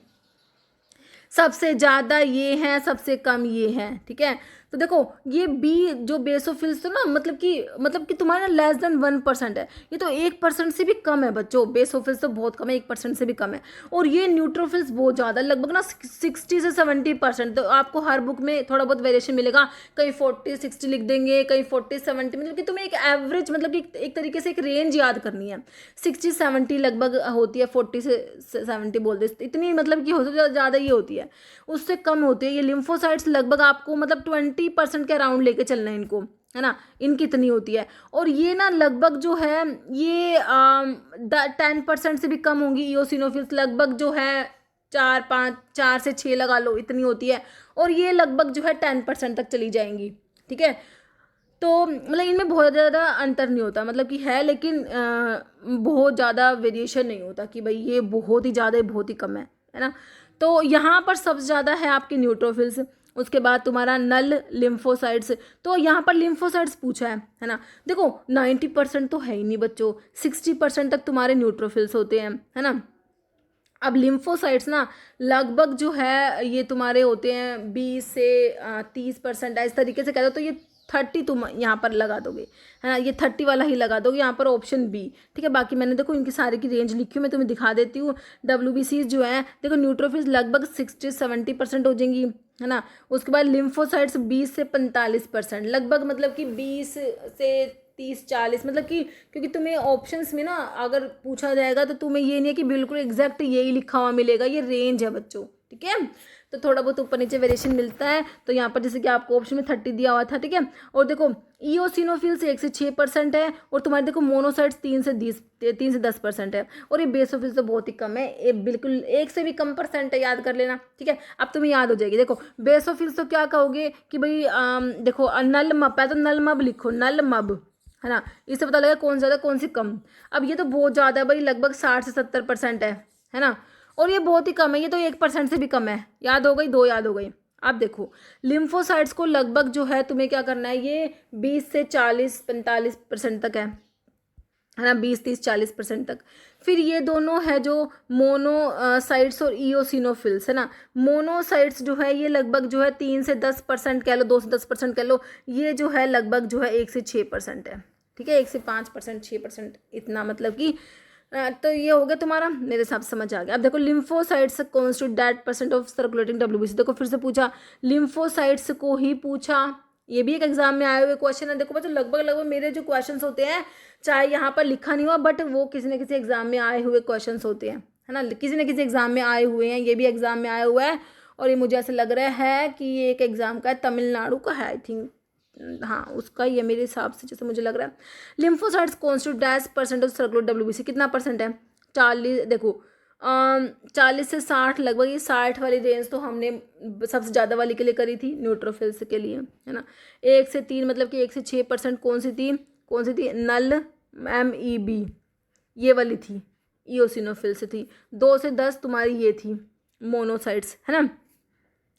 सबसे ज़्यादा ये है, सबसे कम ये है, ठीक है। तो देखो ये बी जो बेसोफिल्स तो ना, मतलब कि तुम्हारा लेस देन 1% है, ये तो 1% से भी कम है बच्चों। बेसोफिल्स तो बहुत कम है, 1% से भी कम है। और ये न्यूट्रोफिल्स बहुत ज़्यादा, लगभग ना 60 से 70%। तो आपको हर बुक में थोड़ा बहुत वेरिएशन मिलेगा, कहीं 40-60 लिख देंगे, कहीं 40-70, मतलब कि तुम्हें एक एवरेज, मतलब कि एक तरीके से एक रेंज याद करनी है। 60-70 लगभग होती है, 40 से 70 बोल दे, इतनी मतलब कि होती है, ज़्यादा ही होती है, उससे कम होती है। ये लिम्फोसाइट्स लगभग आपको मतलब 20% के अराउंड लेके चलना है इनको, है ना, इनकी इतनी होती है। और ये ना लगभग जो है ये 10% से भी कम होंगी। इओसिनोफिल्स लगभग जो है 4 से 6 लगा लो, इतनी होती है। और ये लगभग जो है 10% तक चली जाएंगी, ठीक है। तो मतलब इनमें बहुत ज़्यादा अंतर नहीं होता, मतलब कि है, लेकिन बहुत ज़्यादा वेरिएशन नहीं होता कि भाई ये बहुत ही ज़्यादा बहुत ही कम है ना। तो यहाँ पर सबसे ज़्यादा है आपके न्यूट्रोफिल्स। उसके बाद तुम्हारा नल लिम्फोसाइट्स, तो यहाँ पर लिम्फोसाइट्स पूछा है ना। देखो 90% तो है ही नहीं बच्चों, 60% तक तुम्हारे न्यूट्रोफिल्स होते हैं, है ना। अब लिम्फोसाइट्स ना लगभग जो है ये तुम्हारे होते हैं 20 से 30%, इस तरीके से कह दो तो ये 30 तुम यहाँ पर लगा दोगे, है ना, ये 30 वाला ही लगा दोगे यहाँ पर ऑप्शन बी, ठीक है। बाकी मैंने देखो इनकी सारी की रेंज लिखी हूँ, मैं तुम्हें दिखा देती हूँ। WBCs जो है देखो न्यूट्रोफिल्स लगभग 60-70% हो जाएंगी, है ना। उसके बाद लिम्फोसाइट्स 20 से 45% लगभग, मतलब कि 20 से 30-40, मतलब कि क्योंकि तुम्हें ऑप्शंस में ना अगर पूछा जाएगा तो तुम्हें ये नहीं है कि बिल्कुल एग्जैक्ट यही लिखा हुआ मिलेगा, ये रेंज है बच्चों, ठीक है। तो थोड़ा बहुत ऊपर नीचे वेरिएशन मिलता है। तो यहाँ पर जैसे कि आपको ऑप्शन में 30 दिया हुआ था, ठीक है। और देखो ईओसिनोफिल्स 1 से 6% है, और तुम्हारे देखो मोनोसाइट्स 3 से 10% है, और ये बेसोफिल्स तो बहुत ही कम है, ये बिल्कुल 1 से भी कम परसेंट है, याद कर लेना, ठीक है। अब तुम्हें याद हो जाएगी। देखो बेसोफिल्स तो क्या कहोगे कि भाई देखो नल मब है, तो नल मब लिखो, नल मब, है ना। इससे पता लगा कौन ज़्यादा कौन सी कम। अब ये तो बहुत ज़्यादा है भाई, लगभग 60 से 70% है ना। और ये बहुत ही कम है, ये तो 1% से भी कम है, याद हो गई, 2 याद हो गई। अब देखो लिम्फोसाइट्स को लगभग जो है तुम्हें क्या करना है, ये 20 से 40-45% तक है ना, 20-30-40% तक। फिर ये दोनों है जो मोनोसाइट्स और ईओसिनोफिल्स, है ना। मोनोसाइट्स जो है ये लगभग जो है 3 से 10% कह लो, 2 से 10% कह लो, ये जो है लगभग जो है 1 से 6% है, ठीक है। 1 से 5%, 6% इतना, मतलब कि तो ये हो गया तुम्हारा, मेरे हिसाब से समझ आ गया। अब देखो lymphocytes constitute that percent of circulating WBC, देखो फिर से पूछा, लिम्फोसाइट्स को ही पूछा, ये भी एक एग्जाम में आए हुए क्वेश्चन है। देखो बच्चों लगभग मेरे जो क्वेश्चंस होते हैं, चाहे यहाँ पर लिखा नहीं हुआ, बट वो किसी न किसी एग्जाम में आए हुए क्वेश्चंस होते हैं, है ना, किसी न किसी एग्जाम में आए हुए हैं। ये भी एग्जाम में आया हुआ है, और ये मुझे ऐसा लग रहा है कि ये एक एग्जाम का है, तमिलनाडु का है आई थिंक, हाँ उसका ही है मेरे हिसाब से, जैसे मुझे लग रहा है। Lymphocytes constitute dash percent of circular WBC, कितना परसेंट है, 40, देखो 40 से 60, लगभग ये 60 वाली रेंज तो हमने सबसे ज़्यादा वाली के लिए करी थी, न्यूट्रोफिल्स के लिए, है ना। 1 से 3, मतलब कि 1 से 6% कौन सी थी, नल MEB ये वाली थी, ईओसिनोफिल्स थी। 2 से 10 तुम्हारी ये थी मोनोसाइट्स, है ना।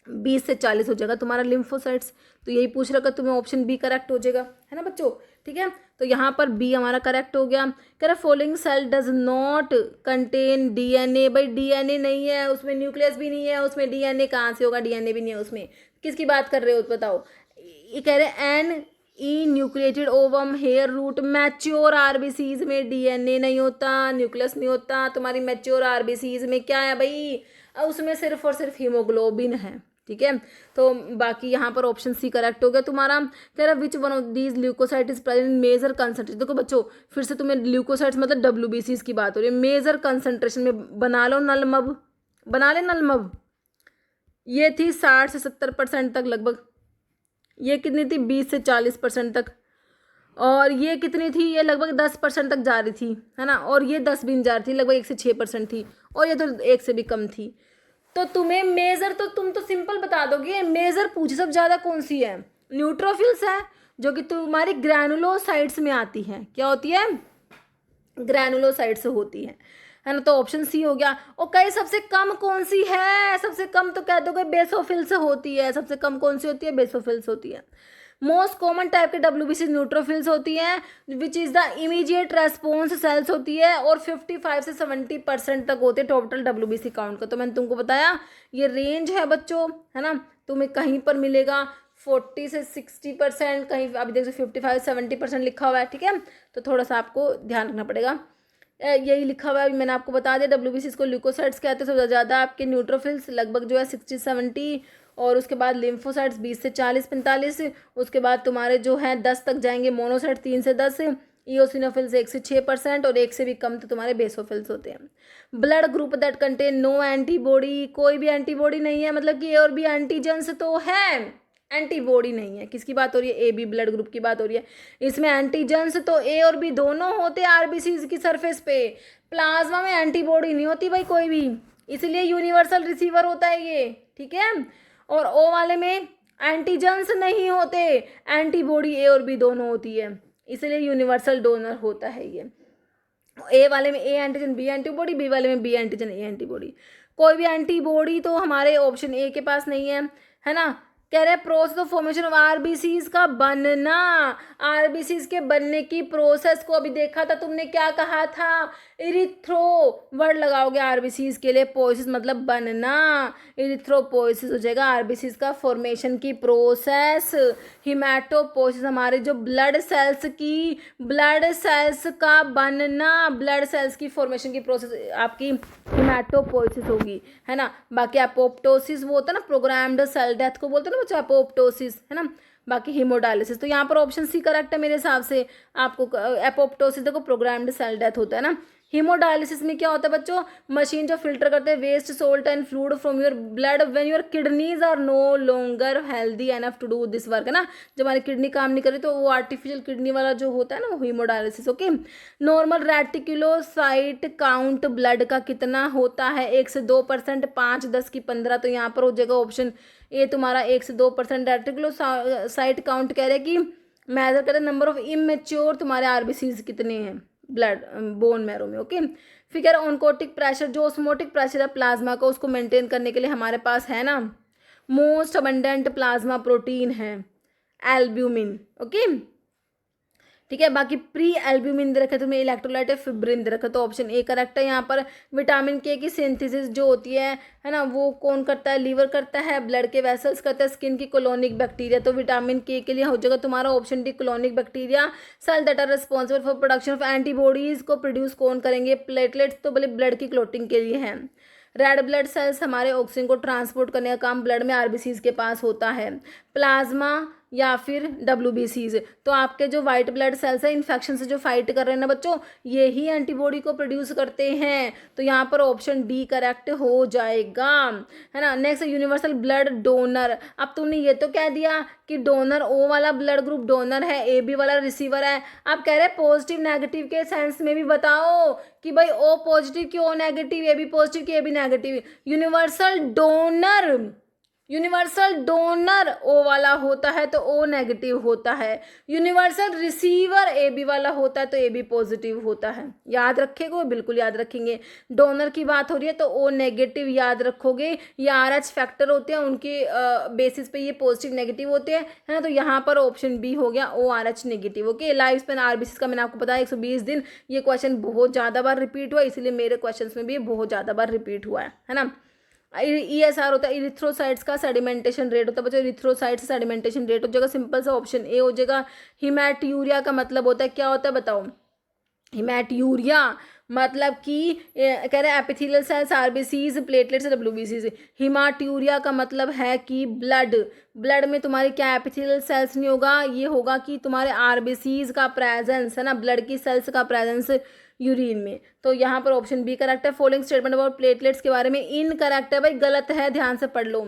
20 से 40 हो जाएगा तुम्हारा लिम्फोसाइट्स। तो यही पूछ रखा, तुम्हें ऑप्शन बी करेक्ट हो जाएगा, है ना बच्चों, ठीक है। तो यहाँ पर बी हमारा करेक्ट हो गया। कह रहा following cell does not contain DNA, भाई DNA नहीं है उसमें, न्यूक्लियस भी नहीं है उसमें, DNA कहाँ से होगा, DNA भी नहीं है उसमें। किसकी बात कर रहे हो बताओ, ये कह रहे an enucleated ovum, hair root, mature RBCs में DNA नहीं होता, न्यूक्लियस नहीं होता। तुम्हारी मैच्योर RBCs में क्या है भाई, उसमें सिर्फ और सिर्फ हीमोग्लोबिन है, ठीक है। तो बाकी यहाँ पर ऑप्शन सी करेक्ट हो गया तुम्हारा। कह रहा which one of these leukocyte is present in major concentration, देखो बच्चों फिर से तुम्हें ल्यूकोसाइट्स मतलब WBCs की बात हो रही है, मेजर कंसंट्रेशन में बना लो नलमब, बना ले नलमब। ये थी 60 से 70% तक लगभग, ये कितनी थी 20 से 40% तक, और ये कितनी थी, ये लगभग 10% तक जा रही थी, है ना। और ये 10 भी नहीं जा रही थी, लगभग 1 से 6% थी, और ये तो 1 से भी कम थी। तो तुम्हें मेजर तो तुम तो सिंपल बता दोगे, मेजर पूछ सब ज़्यादा कौन सी है, न्यूट्रोफिल्स है, जो कि तुम्हारी ग्रैनुलोसाइट्स में आती है, क्या होती है, ग्रैनुलोसाइट्स होती है ना। तो ऑप्शन सी हो गया। और कई सबसे कम कौन सी है, सबसे कम तो कह दोगे बेसोफिल्स होती है, सबसे कम कौन सी होती है, बेसोफिल्स होती है। मोस्ट कॉमन टाइप के WBC न्यूट्रोफिल्स होती है, which is the immediate response cells होती है, और 55 से 70% तक होते हैं टोटल WBC काउंट का। तो मैंने तुमको बताया ये रेंज है बच्चों, है ना। तुम्हें कहीं पर मिलेगा 40 से 60%, कहीं अभी देखो 55-70% लिखा हुआ है, ठीक है। तो थोड़ा सा आपको ध्यान रखना पड़ेगा, यही लिखा हुआ है, मैंने आपको बता दिया। WBCs को ल्यूकोसाइट्स कहते हैं, सबसे ज़्यादा आपके न्यूट्रोफिल्स लगभग जो है 60-70, और उसके बाद लिम्फोसाइट्स 20 से 40-45, उसके बाद तुम्हारे जो है 10 तक जाएंगे मोनोसाइट, 3 से 10, ईओसिनोफिल्स 1 से 6%, और 1 से भी कम तो तुम्हारे बेसोफिल्स होते हैं। Blood group that contain no antibody, कोई भी एंटीबॉडी नहीं है, मतलब कि और भी एंटीजेंस तो है, एंटीबॉडी नहीं है। किसकी बात हो रही है, AB ब्लड ग्रुप की बात हो रही है। इसमें एंटीजेंस तो A और B दोनों होते हैं RBCs की सरफेस पे, प्लाज्मा में एंटीबॉडी नहीं होती भाई कोई भी, इसलिए यूनिवर्सल रिसीवर होता है ये, ठीक है। और O वाले में एंटीजेंस नहीं होते, एंटीबॉडी A और B दोनों होती है, इसलिए यूनिवर्सल डोनर होता है ये। A वाले में A antigen B antibody, B वाले में B एंटीजन A एंटीबॉडी। कोई भी एंटीबॉडी तो हमारे ऑप्शन A के पास नहीं है, है ना। कह रहे process of formation of RBCs का बनना, आरबीसीज के बनने की प्रोसेस को अभी देखा था तुमने, क्या कहा था, इरिथ्रो वर्ड लगाओगे आरबीसीज के लिए, पोइसिस मतलब बनना, इरिथ्रोपोइसिस हो जाएगा आरबीसीज का फॉर्मेशन की प्रोसेस। हिमैटोपोइसिस हमारे जो ब्लड सेल्स का बनना, ब्लड सेल्स की फॉर्मेशन की प्रोसेस आपकी हिमैटोपोइसिस होगी, है ना। बाकी एपोप्टोसिस वो होता है ना, प्रोग्राम्ड सेल डेथ को बोलते हैं ना बच्चों, एपोप्टोसिस, है ना। बाकी हीमोडायलिसिस, तो यहाँ पर ऑप्शन सी करेक्ट है मेरे हिसाब से। आपको एपोप्टोसिस देखो प्रोग्राम्ड सेल डेथ होता है ना। हीमोडायलिसिस में क्या होता है बच्चों, मशीन जो फिल्टर करते हैं waste salt and fluid from your blood when your kidneys are no longer healthy enough to do this work, है ना। जब हमारी किडनी काम नहीं कर रही तो वो आर्टिफिशियल किडनी वाला जो होता है ना, वो haemodialysis. Okay, normal reticulocyte count blood का कितना होता है, 1 से 2%, 5, 10 की 15, तो यहाँ पर हो जाएगा ऑप्शन ए तुम्हारा 1 से 2%। रेटिकुलोसाइट काउंट कह रहे हैं कि मेजर करते नंबर ऑफ इमेच्योर तुम्हारे आरबीसीज कितने हैं ब्लड बोन मैरो में। ओके, फिर ऑनकोटिक प्रेशर, जो ऑस्मोटिक प्रेशर है प्लाज्मा का, उसको मेंटेन करने के लिए हमारे पास है ना, मोस्ट अबंडेंट प्लाज्मा प्रोटीन है एल्ब्यूमिन। ओके, ठीक है। बाकी प्री एल्ब्यूमिन दे रखे तुम्हें, इलेक्ट्रोलाइट है फिब्रिन दे रखा, तो ऑप्शन ए करेक्ट है। यहाँ पर विटामिन के की सिंथेसिस जो होती है ना, वो कौन करता है, लीवर करता है, ब्लड के वेसल्स करता है, स्किन की कोलोनिक बैक्टीरिया, तो विटामिन के लिए हो जाएगा तुम्हारा option D colonic bacteria. Cell that are responsible for production of antibodies को प्रोड्यूस कौन करेंगे, प्लेटलेट्स, तो बोले ब्लड की क्लोटिंग के लिए है। रेड ब्लड सेल्स हमारे ऑक्सीजन को ट्रांसपोर्ट करने का काम ब्लड में आरबीसीज के पास होता है। प्लाज्मा या फिर डब्ल्यूबीसीज, तो आपके जो वाइट ब्लड सेल्स है इन्फेक्शन से जो फाइट कर रहे हैं ना बच्चों, ये ही एंटीबॉडी को प्रोड्यूस करते हैं, तो यहाँ पर ऑप्शन डी करेक्ट हो जाएगा, है ना। नेक्स्ट, यूनिवर्सल ब्लड डोनर, अब तुमने ये तो कह दिया कि डोनर ओ वाला ब्लड ग्रुप डोनर है, ए बी वाला रिसीवर है, आप कह रहे हैं पॉजिटिव नेगेटिव के सेंस में भी बताओ कि भाई ओ पॉजिटिव कि O negative, A B positive कि A B negative. Universal donor O वाला होता है तो ओ नेगेटिव होता है, यूनिवर्सल रिसीवर ए बी वाला होता है तो ए बी पॉजिटिव होता है। याद रखेंगे, बिल्कुल याद रखेंगे। डोनर की बात हो रही है तो ओ नेगेटिव याद रखोगे, ये RH फैक्टर होते हैं, उनके बेसिस पे ये पॉजिटिव नेगेटिव होते हैं, है ना। तो यहाँ पर ऑप्शन बी हो गया ORH negative. Okay, life span RBC का मैंने आपको बताया 120 दिन, ये क्वेश्चन बहुत ज़्यादा बार रिपीट हुआ, इसीलिए मेरे क्वेश्चन में भी बहुत ज़्यादा बार रिपीट हुआ है ना। ESR होता है इरिथ्रोसाइट्स का सेडिमेंटेशन रेट होता है बच्चों, इरिथ्रोसाइट्स सेडिमेंटेशन रेट हो जाएगा, सिंपल सा ऑप्शन ए हो जाएगा। हिमैट्यूरिया का मतलब होता है, क्या होता है बताओ, हिमैट्यूरिया मतलब कि कह रहे हैं एपिथेलियल सेल्स, आरबीसीज, प्लेटलेट्स, डब्ल्यूबीसीज। हिमाट्यूरिया का मतलब है कि ब्लड में तुम्हारे क्या एपिथेलियल सेल्स नहीं होगा, ये होगा कि तुम्हारे आरबीसीज का प्रेजेंस, है ना, ब्लड की सेल्स का प्रेजेंस यूरिन में, तो यहाँ पर ऑप्शन बी करेक्ट है। फॉलोइंग स्टेटमेंट अबाउट प्लेटलेट्स के बारे में इनकरेक्ट है, भाई गलत है, ध्यान से पढ़ लो।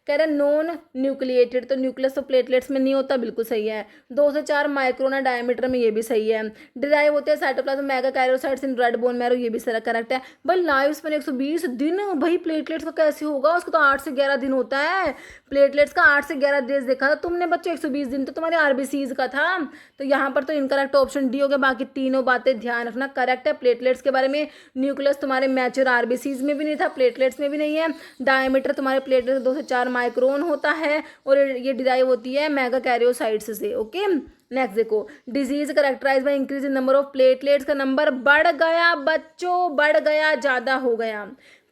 कह रहे नॉन न्यूक्लिएटेड, तो न्यूक्लियस तो प्लेटलेट्स में नहीं होता, बिल्कुल सही है। 2 से 4 माइक्रोन डायमीटर में, ये भी सही है। डिराइव होते हैं cytoplasm megakaryocytes in red bone marrow, ये भी सारा करेक्ट है। भाई लाइफ स्पेन 120 दिन, भाई प्लेटलेट्स का कैसे होगा, उसका तो 8 से 11 दिन होता है, प्लेटलेट्स का 8 से 11 डेज देखा था तुमने बच्चों, 120 दिन तो तुम्हारे आरबीसीज का था, तो यहाँ पर तो इनकरेक्ट ऑप्शन डी हो गया। बाकी तीनों बातें ध्यान रखना करेक्ट है। प्लेटलेट्स के बारे में, न्यूक्लियस तुम्हारे मैच्योर आरबीसीज में भी नहीं था, प्लेटलेट्स में भी नहीं है। डायमीटर तुम्हारे प्लेटलेट्स 2 से 4 माइक्रोन होता है, और ये डिराइव होती है मेगाकैरियोसाइट्स से। ओके, नेक्स्ट देखो, disease characterised by increase in number of platelets, का नंबर बढ़ गया बच्चों, बढ़ गया, ज़्यादा हो गया।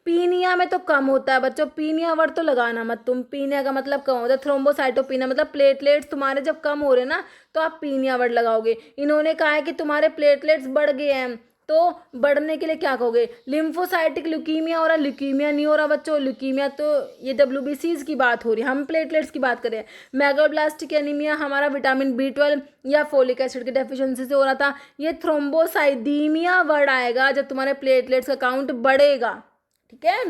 पीनिया में तो कम होता है बच्चों, पीनिया वर्ड तो लगाना मत तुम, पीनिया का मतलब कम होता है। थ्रोम्बोसाइटोपिनिया मतलब प्लेटलेट्स तुम्हारे जब कम हो रहे ना, तो आप पीनिया वर्ड लगाओगे। इन्होंने कहा है कि तुम्हारे प्लेटलेट्स बढ़ गए हैं, तो बढ़ने के लिए क्या कहोगे, लिम्फोसाइटिक ल्यूकीमिया हो रहा, ल्यूकीमिया नहीं हो रहा बच्चों, ल्यूकीमिया तो ये डब्ल्यूबीसीज की बात हो रही है, हम प्लेटलेट्स की बात कर रहे हैं। मेगाब्लास्टिक एनीमिया हमारा विटामिन B12 या फोलिक एसिड की डेफिशिएंसी से हो रहा था। ये थ्रोम्बोसाइडीमिया वर्ड आएगा जब तुम्हारे प्लेटलेट्स का काउंट बढ़ेगा, ठीक है।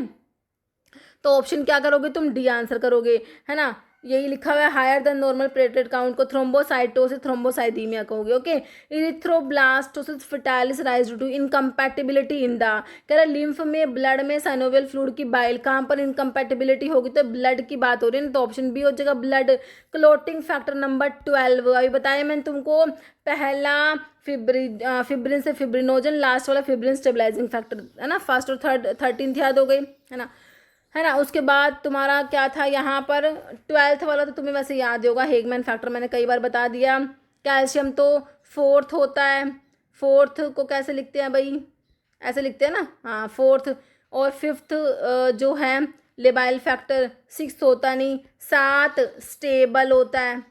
तो ऑप्शन क्या करोगे तुम, डी आंसर करोगे, है ना। यही लिखा हुआ है, higher than normal platelet count को थ्रोम्बोसाइटोसिस, थ्रोम्बोसाइथीमिया कहोगे। Okay, erythroblastosis fetalis rise to incompatibility in the, कह रहा लिम्फ में, ब्लड में साइनोवियल फ्लूइड की बाइल, कहाँ पर इनकम्पैटिबिलिटी होगी, तो ब्लड की बात हो रही है, तो ऑप्शन बी हो जाएगा ब्लड। क्लोटिंग फैक्टर नंबर 12, अभी बताया मैंने तुमको, पहला फिब्रिन से फिब्रिनोजन, लास्ट वाला फिब्रिन स्टेबलाइजिंग फैक्टर, है ना। फर्स्ट और 13 याद हो गई, है ना। है ना। उसके बाद तुम्हारा क्या था यहाँ पर, 12th वाला तो तुम्हें वैसे याद ही होगा, हेगमैन फैक्टर मैंने कई बार बता दिया। कैल्शियम तो 4th होता है, 4th को कैसे लिखते हैं भाई, ऐसे लिखते हैं ना, हाँ 4th। और 5th जो है लेबाइल फैक्टर, 6th होता नहीं, 7 स्टेबल होता है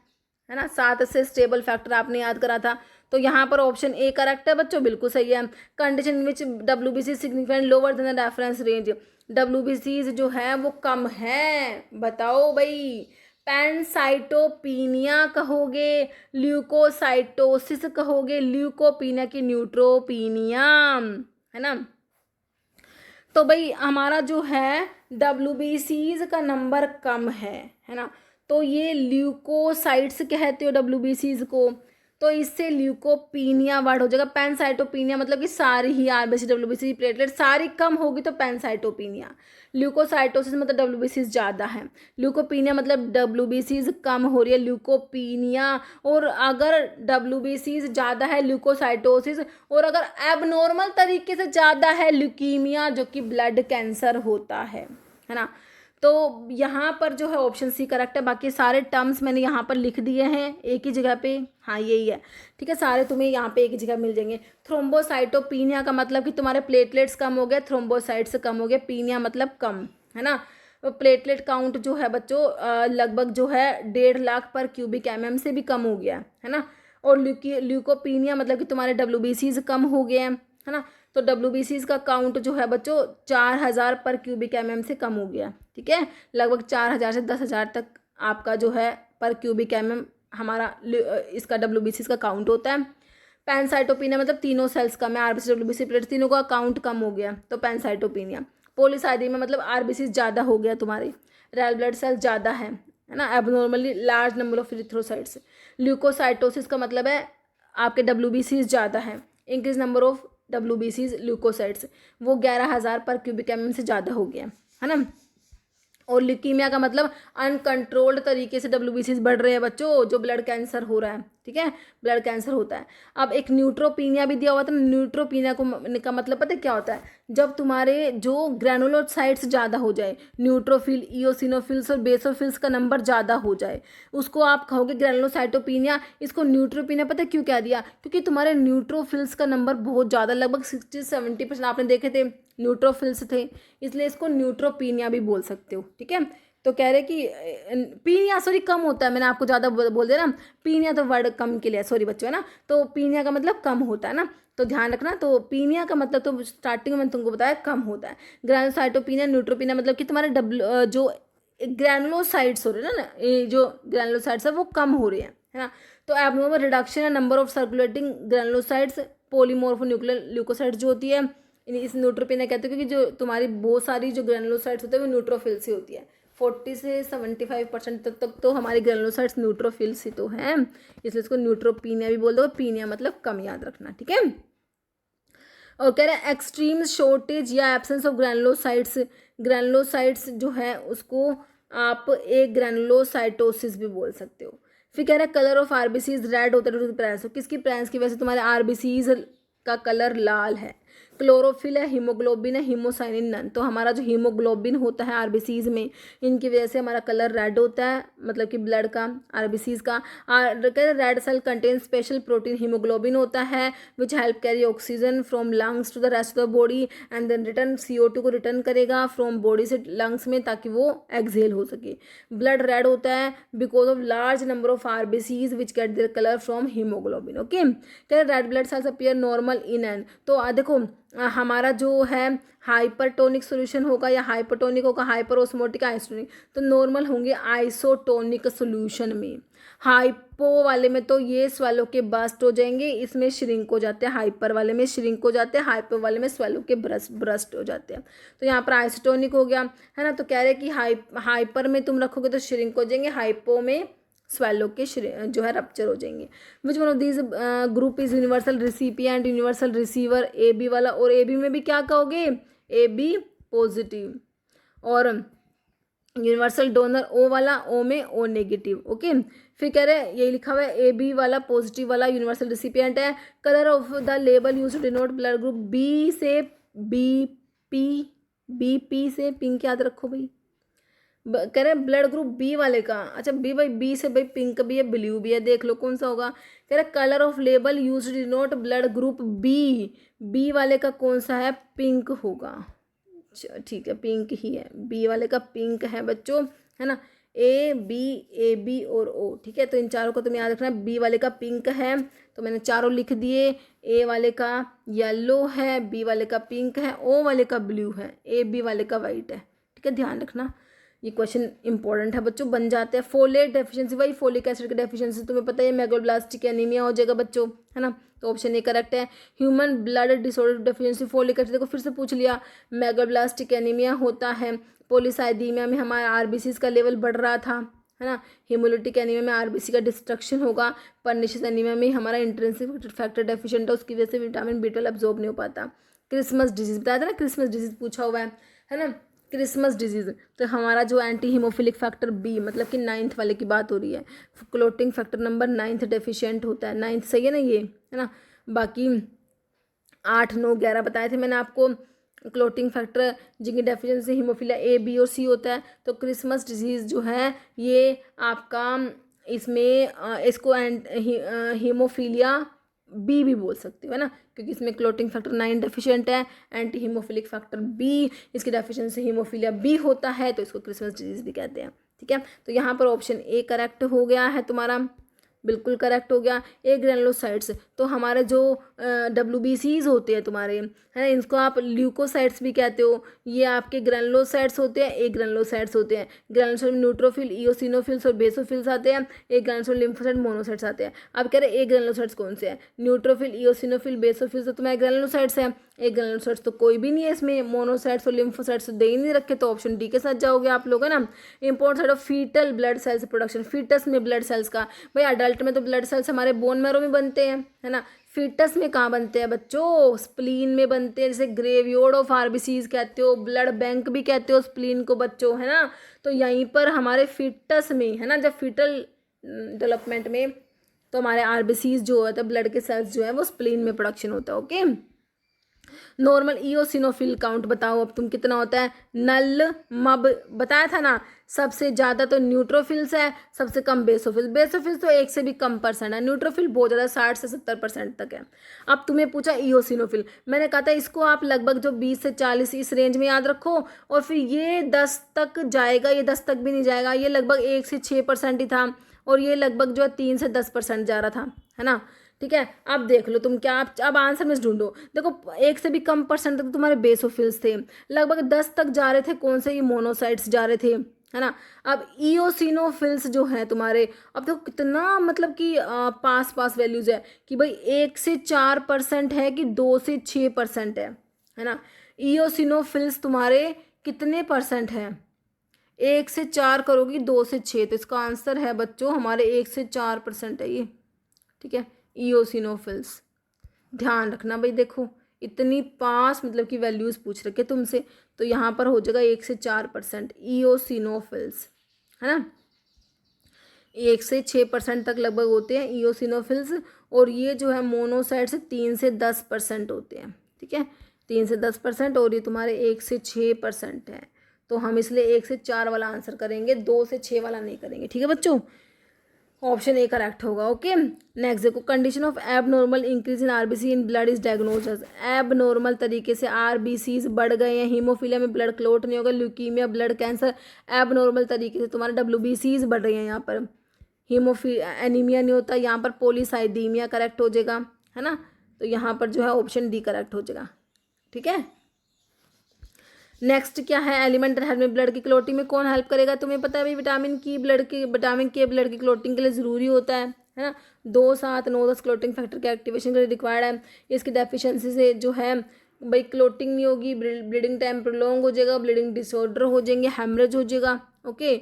ना, 7 से स्टेबल फैक्टर आपने याद करा था। तो यहाँ पर ऑप्शन ए करेक्ट है बच्चों, बिल्कुल सही है। Condition which WBC significant lower than the reference range, WBCs जो है वो कम है, बताओ भाई। पैनसाइटोपीनिया कहोगे, ल्यूकोसाइटोसिस कहोगे, ल्यूकोपीनिया की न्यूट्रोपीनिया, है ना। तो भाई हमारा जो है WBCs का नंबर कम है ना। तो ये ल्यूकोसाइट्स कहते हो WBCs को, तो इससे ल्यूकोपीनिया वर्ड हो जाएगा। पैनसाइटोपीनिया मतलब कि सारी ही RBC WBC प्लेटलेट सारी कम होगी तो पैनसाइटोपीनिया। ल्यूकोसाइटोसिस मतलब WBCs ज़्यादा है, ल्यूकोपीनिया मतलब WBCs कम हो रही है, ल्यूकोपीनिया। और अगर WBCs ज़्यादा है ल्यूकोसाइटोसिस, और अगर एबनॉर्मल तरीके से ज़्यादा है ल्यूकीमिया जो कि ब्लड कैंसर होता है ना। तो यहाँ पर जो है ऑप्शन सी करेक्ट है। बाकी सारे टर्म्स मैंने यहाँ पर लिख दिए हैं एक ही जगह पे, हाँ यही है, ठीक है। सारे तुम्हें यहाँ पे एक ही जगह मिल जाएंगे। थ्रोम्बोसाइटोपीनिया का मतलब कि तुम्हारे प्लेटलेट्स कम हो गए, थ्रोम्बोसाइट्स कम हो गए, पीनिया मतलब कम, है ना। प्लेटलेट काउंट जो है बच्चों लगभग जो है 1.5 लाख पर क्यूबिक mm से भी कम हो गया है ना। और ल्यूकोपीनिया मतलब कि तुम्हारे WBCs कम हो गए हैं, है ना। तो WBCs का काउंट जो है बच्चों 4000 पर क्यूबिक mm से कम हो गया, ठीक है। लगभग 4000 से 10,000 तक आपका जो है पर क्यूबिक mm हमारा इसका WBCs का काउंट होता है। पैनसाइटोपीनिया मतलब तीनों सेल्स कम है, RBC WBC प्लेट तीनों का काउंट कम हो गया तो पैनसाइटोपीनिया। पॉलीसाइडीमिया मतलब RBC ज़्यादा हो गया, तुम्हारे रेड ब्लड सेल्स ज़्यादा है ना, abnormally large number of erythrocytes. Leukocytosis का मतलब है आपके WBCs ज़्यादा है, increase number of WBCs leukocytes, वो 11,000 पर क्यूबिक mm से ज़्यादा हो गया, है ना। और ल्यूकीमिया का मतलब अनकंट्रोल्ड तरीके से WBCs बढ़ रहे हैं बच्चों, जो ब्लड कैंसर हो रहा है, ठीक है, ब्लड कैंसर होता है। अब एक न्यूट्रोपीनिया भी दिया हुआ था, न्यूट्रोपीनिया का मतलब पता है क्या होता है, जब तुम्हारे जो ग्रैनुलोसाइट्स ज़्यादा हो जाए, न्यूट्रोफिल, इओसिनोफिल्स और बेसोफिल्स का नंबर ज़्यादा हो जाए, उसको आप कहोगे ग्रैनुलोसाइटोपीनिया। इसको न्यूट्रोपीनिया पता है क्यों क्या दिया, क्योंकि तुम्हारे न्यूट्रोफिल्स का नंबर बहुत ज़्यादा, लगभग 60-70% आपने देखे थे न्यूट्रोफिल्स थे, इसलिए इसको न्यूट्रोपीनिया भी बोल सकते हो, ठीक है। तो कह रहे कि पीनिया सॉरी कम होता है, मैंने आपको ज़्यादा बोल दिया ना, पीनिया तो वर्ड कम के लिए सॉरी बच्चों, है ना। तो पीनिया का मतलब कम होता है ना, तो ध्यान रखना। तो पीनिया का मतलब तो स्टार्टिंग में मैंने तुमको बताया कम होता है। ग्रैनुलोसाइटोपीनिया, न्यूट्रोपीनिया मतलब कि तुम्हारे जो ग्रैनुलोसाइट्स हो रहे हैं ना, ये जो ग्रैनुलोसाइट्स है वो कम हो रहे हैं, है ना। तो एबनॉर्मल रिडक्शन है number of circulating granulocytes, polymorphonuclear leukocytes जो होती है इस न्यूट्रोपीनिया कहते हैं, क्योंकि जो तुम्हारी बहुत सारी जो ग्रैनुलोसाइट्स होते हैं वो न्यूट्रोफिल से होती है। 40 से 75% तक तो हमारी ग्रैनुलोसाइट्स न्यूट्रोफिल्स ही तो हैं, इसलिए इसको न्यूट्रोपीनिया भी बोल दो। पीनिया मतलब कम, याद रखना, ठीक है। और कह रहे हैं एक्सट्रीम शॉर्टेज या एब्सेंस ऑफ ग्रैनुलोसाइट्स, ग्रैनुलोसाइट्स जो है उसको आप एक ग्रैनुलोसाइटोसिस भी बोल सकते हो। फिर कह रहे हैं कलर ऑफ RBCs रेड होता है प्रेंस, किसकी प्रेंस की वजह से तुम्हारे RBCs का कलर लाल है। क्लोरोफिल है, हीमोग्लोबिन है, हीमोसाइनिन नन। तो हमारा जो हीमोग्लोबिन होता है RBCs में, इनकी वजह से हमारा कलर रेड होता है, मतलब कि ब्लड का RBCs का। Red cell contain special protein haemoglobin होता है which help carry oxygen from lungs to the rest of the body and then return CO2 को रिटर्न करेगा फ्रॉम बॉडी से लंग्स में ताकि वो एक्सहेल हो सके। ब्लड रेड होता है because of large number of RBCs which get their colour from haemoglobin. Okay, red blood cells appear normal in an. तो देखो हमारा जो है हाइपरटोनिक सॉल्यूशन होगा या हाइपरटोनिक होगा, हाइपर ऑस्मोटिक, आइसोटोनिक, तो नॉर्मल होंगे आइसोटोनिक सॉल्यूशन में। हाइपो वाले में तो ये स्वेलो के बस्ट हो जाएंगे, इसमें श्रिंक हो जाते हैं, हाइपर वाले में श्रिंक हो जाते हैं, हाइपो वाले में स्वेलो के ब्रस्ट हो जाते हैं। तो यहाँ पर आइसोटोनिक हो गया, है ना। तो कह रहे हैं कि हाइपर में तुम रखोगे तो श्रिंक हो जाएंगे, हाइपो में स्वेलो के जो है रप्चर हो जाएंगे। विच one of these group is universal recipient, universal receiver, AB वाला, और AB में भी क्या कहोगे, AB पॉजिटिव, और यूनिवर्सल डोनर O वाला, O में O नेगेटिव। ओके, फिर कह रहे हैं यही लिखा हुआ है AB वाला पॉजिटिव वाला यूनिवर्सल रिसिपिएंट है। Colour of the label use to denote blood group B से BP, BP से पिंक याद रखो भाई, कह रहे हैं ब्लड ग्रुप बी वाले का। अच्छा बी, भाई बी से भाई पिंक भी है, ब्लू भी है, देख लो कौन सा होगा। कह रहे colour of label use denote blood group B, B वाले का कौन सा है, पिंक होगा। ठीक है पिंक ही है, बी वाले का पिंक है बच्चों, है ना। ए बी और ओ, ठीक है। तो इन चारों को तुम्हें याद रखना है, बी वाले का पिंक है तो मैंने चारों लिख दिए, ए वाले का येलो है, बी वाले का पिंक है, ओ वाले का ब्लू है, ए बी वाले का वाइट है, ठीक है। ध्यान रखना ये क्वेश्चन इंपॉर्टेंट है बच्चों, बन जाते हैं। फोलेट डेफिशिएंसी, वही फोलिक एसिड की डेफिशिएंसी तुम्हें पता है, मेगालोब्लास्टिक एनीमिया हो जाएगा बच्चों, है ना। तो ऑप्शन ए करेक्ट है। Human blood disorder deficiency folic acid, देखो फिर से पूछ लिया, मेगालोब्लास्टिक एनीमिया होता है, पॉलीसाइथीमिया में हमारा आरबीसीज का लेवल बढ़ रहा था, है ना। हेमोलिटिक एनीमिया में आरबीसी का डिस्ट्रक्शन होगा, पर्निशियस एनीमिया में हमारा इंट्रिंसिक फैक्टर डेफिशिएंट है, उसकी वजह से विटामिन B12 अब्जॉर्ब नहीं हो पाता। क्रिसमस डिजीज बताया था ना, क्रिसमस डिजीज पूछा हुआ है ना। क्रिसमस डिजीज तो हमारा जो एंटी हीमोफिलिक फैक्टर बी, मतलब कि 9th वाले की बात हो रही है, clotting factor number 9th deficient होता है, 9th सही है ना ये, है ना। बाकी 8, 9, 11 बताए थे मैंने आपको क्लोटिंग फैक्टर जिनकी डेफिशिएंसी हीमोफिलिया ए बी और सी होता है। तो क्रिसमस डिजीज़ जो है ये आपका इसमें इसको हीमोफिलिया बी भी बोल सकते हो, है ना, क्योंकि इसमें क्लोटिंग फैक्टर 9 डेफिशिएंट है, एंटी हीमोफिलिक फैक्टर बी, इसकी डेफिशिएंसी हीमोफिलिया बी होता है, तो इसको क्रिसमस डिजीज़ भी कहते हैं, ठीक है। तो यहाँ पर ऑप्शन ए करेक्ट हो गया है तुम्हारा, बिल्कुल करेक्ट हो गया। ए ग्रेनुलोसाइट्स तो हमारे जो WBCs होते हैं तुम्हारे, है ना, इनको आप ल्यूकोसाइट्स भी कहते हो, ये आपके ग्रेनुलोसाइट्स होते हैं, ए ग्रेनुलोसाइट्स होते हैं। ग्रेनुलोसाइट में न्यूट्रोफिल, इओसिनोफिल्स और बेसोफिल्स आते हैं, ए ग्रेनुलोसाइट लिम्फोसाइट मोनोसाइट्स आते हैं। अब कह रहे हैं ए ग्रेनुलोसाइट्स कौन से हैं, न्यूट्रोफिल, इओसिनोफिल, बेसोफिल्स तो तुम्हारे ग्रेनुलोसाइट्स हैं, ए ग्रेनुलोसाइट्स तो कोई भी नहीं है इसमें, मोनोसाइट्स और लिम्फोसाइट्स दे ही नहीं रखे, तो ऑप्शन डी के साथ जाओगे आप लोग, है ना। Important site of foetal blood cells production, foetus में ब्लड सेल्स का, भाई अडल्ट में तो ब्लड सेल्स हमारे बोन मैरो में बनते हैं, है ना, फीटस में कहाँ बनते हैं बच्चों, स्प्लीन में बनते हैं, जैसे ग्रेवयोर्ड ऑफ आरबीसीज कहते हो, ब्लड बैंक भी कहते हो स्प्लीन को बच्चों, है ना। तो यहीं पर हमारे फीटस में, है ना, जब फीटल डेवलपमेंट में तो हमारे आरबीसीज जो होता है ब्लड के सेल्स जो है वो स्प्लीन में प्रोडक्शन होता है, ओके। नॉर्मल इओसिनोफिल काउंट बताओ अब तुम कितना होता है, नल मब बताया था ना, सबसे ज़्यादा तो न्यूट्रोफिल्स है, सबसे कम बेसोफिल्स, बेसोफिल्स तो 1 से भी कम परसेंट है, न्यूट्रोफिल बहुत ज़्यादा 60 से 70% तक है। अब तुम्हें पूछा इओसिनोफिल, मैंने कहा था इसको आप लगभग जो 20 से 40 इस रेंज में याद रखो, और फिर ये 10 तक जाएगा, ये 10 तक भी नहीं जाएगा, ये लगभग 1 से 6% ही था, और ये लगभग जो 3 से 10% जा रहा था, है ना, ठीक है। अब देख लो तुम क्या, अब आंसर में ढूंढो, देखो 1 से भी कम परसेंट तक तुम्हारे बेसोफिल्स थे, लगभग 10 तक जा रहे थे कौन से, ये मोनोसाइट्स जा रहे थे, है ना। अब इओसिनोफिल्स जो है तुम्हारे, अब देखो कितना मतलब कि पास पास वैल्यूज है कि भाई 1 से 4% है कि 2 से 6% है ना। इओसिनोफिल्स तुम्हारे कितने परसेंट है, 1 से 4 करोगी 2 से 6, तो इसका आंसर है बच्चों हमारे 1 से 4% है ये, ठीक है, इओसिनोफिल्स। ध्यान रखना भाई, देखो इतनी पास मतलब कि वैल्यूज पूछ रखे तुमसे, तो यहाँ पर हो जाएगा 1 से 4% इओसिनोफिल्स, है ना। 1 से 6% तक लगभग होते हैं इओसिनोफिल्स, और ये जो है मोनोसाइट्स 3 से 10% होते हैं, ठीक है, 3 से 10%, और ये तुम्हारे 1 से 6% है, तो हम इसलिए 1 से 4 वाला आंसर करेंगे, 2 से 6 वाला नहीं करेंगे, ठीक है बच्चों, ऑप्शन ए करेक्ट होगा, ओके। नेक्स्ट देखो, condition of abnormal increase in RBC in blood is diagnosed as, abnormal तरीके से आरबीसीज बढ़ गए हैं, हीमोफीलिया में ब्लड क्लोट नहीं होगा, ल्यूकीमिया, ब्लड कैंसर, एबनॉर्मल तरीके से तुम्हारे WBCs बढ़ रही हैं, यहाँ पर एनीमिया नहीं होता, यहाँ पर पॉलीसाइथीमिया करेक्ट हो जाएगा, है ना। तो यहाँ पर जो है ऑप्शन डी करेक्ट हो जाएगा, ठीक है। नेक्स्ट क्या है, एलिमेंट हेल्प में ब्लड की क्लोटिंग में कौन हेल्प करेगा, तुम्हें पता है भाई, विटामिन के ब्लड की क्लोटिंग के लिए ज़रूरी होता है ना। 2, 7, 9, 10 क्लोटिंग फैक्टर के एक्टिवेशन के लिए रिक्वायर्ड है, इसकी डेफिशिएंसी से जो है भाई क्लोटिंग नहीं होगी, ब्लीडिंग टाइम प्रोलॉन्ग हो जाएगा, ब्लीडिंग डिसऑर्डर हो जाएंगे, हेमरेज हो जाएगा, ओके।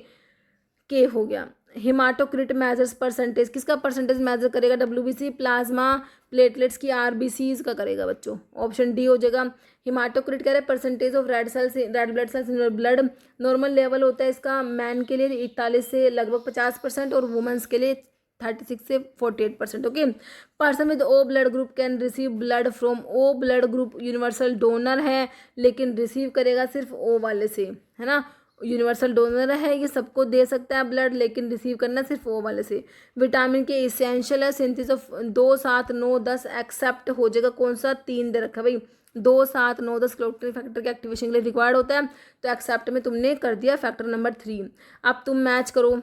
के हो गया। हिमाटोक्रिट मेजर्स परसेंटेज, किसका परसेंटेज मेजर करेगा, WBC, प्लाज्मा, प्लेटलेट्स की, RBCs का करेगा बच्चों, ऑप्शन डी हो जाएगा। हिमाटोक्रिट कह रहे हैं percentage of red blood sales in blood, normal level होता है इसका मैन के लिए 41 से लगभग 50%, और वुमेंस के लिए 36 से 48%, okay. Person with O blood group can receive blood from O blood group, universal donor है लेकिन रिसीव करेगा सिर्फ ओ वाले से, है ना। यूनिवर्सल डोनर है, ये सबको दे सकता है ब्लड, लेकिन रिसीव करना सिर्फ ओ वाले से। विटामिन के इसेंशियल है, सिंथेसिस ऑफ 2, 7, 9, 10 एक्सेप्ट हो जाएगा कौन सा, 3 दे रखा है भाई, 2, 7, 9, 10 क्लोटिंग फैक्टर के एक्टिवेशन के लिए रिक्वायर्ड होता है, तो एक्सेप्ट में तुमने कर दिया फैक्टर नंबर 3। अब तुम मैच करो,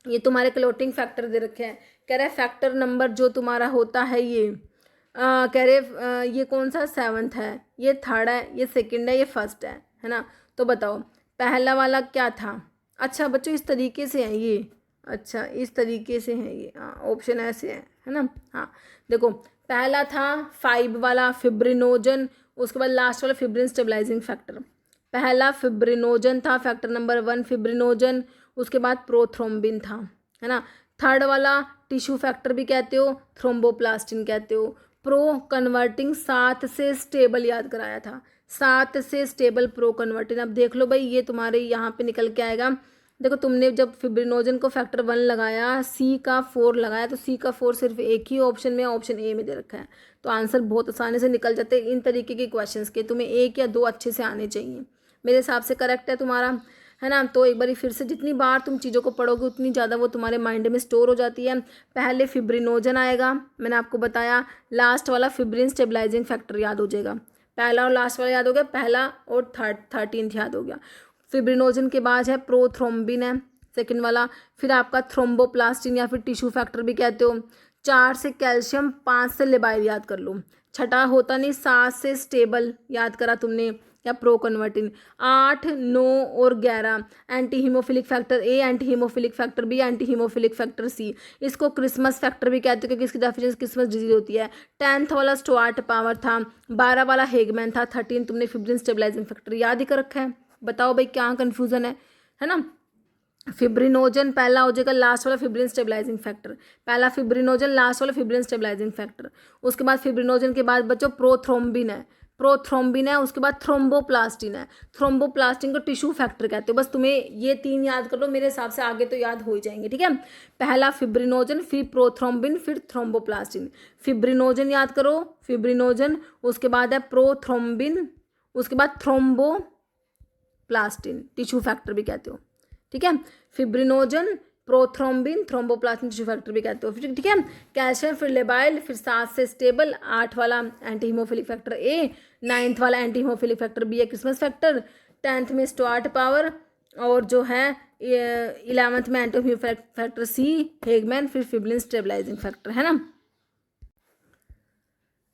ये तुम्हारे क्लोटिंग फैक्टर दे रखे हैं, कह रहे फैक्टर नंबर जो तुम्हारा होता है ये कह रहे ये कौन सा 7th है, ये 3rd है, ये 2nd है, ये 1st है ना। तो बताओ पहला वाला क्या था। अच्छा बच्चों इस तरीके से है ये, अच्छा इस तरीके से है ये, हाँ ऑप्शन ऐसे है ना। हाँ देखो पहला था 5 वाला फिब्रिनोजन, उसके बाद लास्ट वाला फिब्रिन स्टेबलाइजिंग फैक्टर। पहला फिब्रिनोजन था, फैक्टर नंबर 1 फिब्रिनोजन, उसके बाद प्रोथ्रोम्बिन था, है ना। 3rd वाला टिश्यू फैक्टर भी कहते हो, थ्रोम्बोप्लास्टिन कहते हो। प्रो कन्वर्टिंग 7 से स्टेबल याद कराया था, 7 से स्टेबल प्रो कन्वर्टिंग। अब देख लो भाई ये तुम्हारे यहाँ पे निकल के आएगा। देखो तुमने जब फिब्रिनोजन को फैक्टर 1 लगाया, सी का 4 लगाया, तो सी का 4 सिर्फ एक ही ऑप्शन में, ऑप्शन ए में दे रखा है, तो आंसर बहुत आसानी से निकल जाते हैं इन तरीके के क्वेश्चंस के। तुम्हें 1 या 2 अच्छे से आने चाहिए, मेरे हिसाब से करेक्ट है तुम्हारा, है ना। तो एक बार फिर से जितनी बार तुम चीज़ों को पढ़ोगे उतनी ज़्यादा वो तुम्हारे माइंड में स्टोर हो जाती है। पहले फिब्रिनोजन आएगा, मैंने आपको बताया, लास्ट वाला फिब्रिन स्टेबलाइजिंग फैक्टर याद हो जाएगा, पहला और लास्ट वाला याद हो गया, पहला और 13th याद हो गया। फिब्रिनोजन के बाद है प्रोथ्रोम्बिन है सेकंड वाला, फिर आपका थ्रोम्बोप्लास्टिन या फिर टिश्यू फैक्टर भी कहते हो। 4 से कैल्शियम, 5 से लिबाइल याद कर लो, छठा होता नहीं 7 से स्टेबल याद करा तुमने या प्रो कन्वर्टिन। 8, 9 और 11 anti haemophilic factor A, anti haemophilic factor B, anti haemophilic factor C. इसको क्रिसमस फैक्टर भी कहते हो क्योंकि इसकी डेफिनेशन क्रिसमस डिजीज होती है। 10th वाला स्टुअर्ट पावर था, 12 वाला हेगमैन था, 13 तुमने फिब्रिन स्टेबलाइजिंग फैक्टर याद ही कर रखा है। बताओ भाई क्या कन्फ्यूजन है ना। फिब्रिनोजन पहला हो जाएगा, लास्ट वाला फिब्रिन स्टेबलाइजिंग फैक्टर, पहला फिब्रिनोजन लास्ट वाला फिब्रिन स्टेबलाइजिंग फैक्टर। उसके बाद फिब्रिनोजन के बाद बच्चों प्रोथ्रोम्बिन है, प्रोथ्रोम्बिन है, उसके बाद थ्रोम्बोप्लास्टिन है, थ्रोम्बोप्लास्टिन को टिश्यू फैक्टर कहते हो। बस तुम्हें ये 3 याद कर लो, मेरे हिसाब से आगे तो याद हो ही जाएंगे, ठीक है। पहला फिब्रिनोजन, फिर प्रोथ्रोम्बिन, फिर थ्रोम्बोप्लास्टिन। फिब्रिनोजन याद करो, फिब्रिनोजन, उसके बाद है प्रोथ्रोम्बिन, उसके बाद थ्रोम्बोप्लास्टिन, टिश्यू फैक्टर भी कहते हो, ठीक है। Fibrinogen, prothrombin, thromboplastin, tissue factor भी कहते हो, फिर ठीक है। कैल्शियम, फिर लेबाइल, फिर 7 से स्टेबल, 8 वाला एंटी हीमोफिलिक फैक्टर ए, 9th वाला एंटी हीमोफिलिक फैक्टर बी है क्रिसमस फैक्टर, 10th में स्टुअर्ट पावर, और जो है 11th में एंटी हीमोफिलिक फैक्टर सी हेगमैन, फिर फिब्रिन स्टेबलाइजिंग फैक्टर, है ना।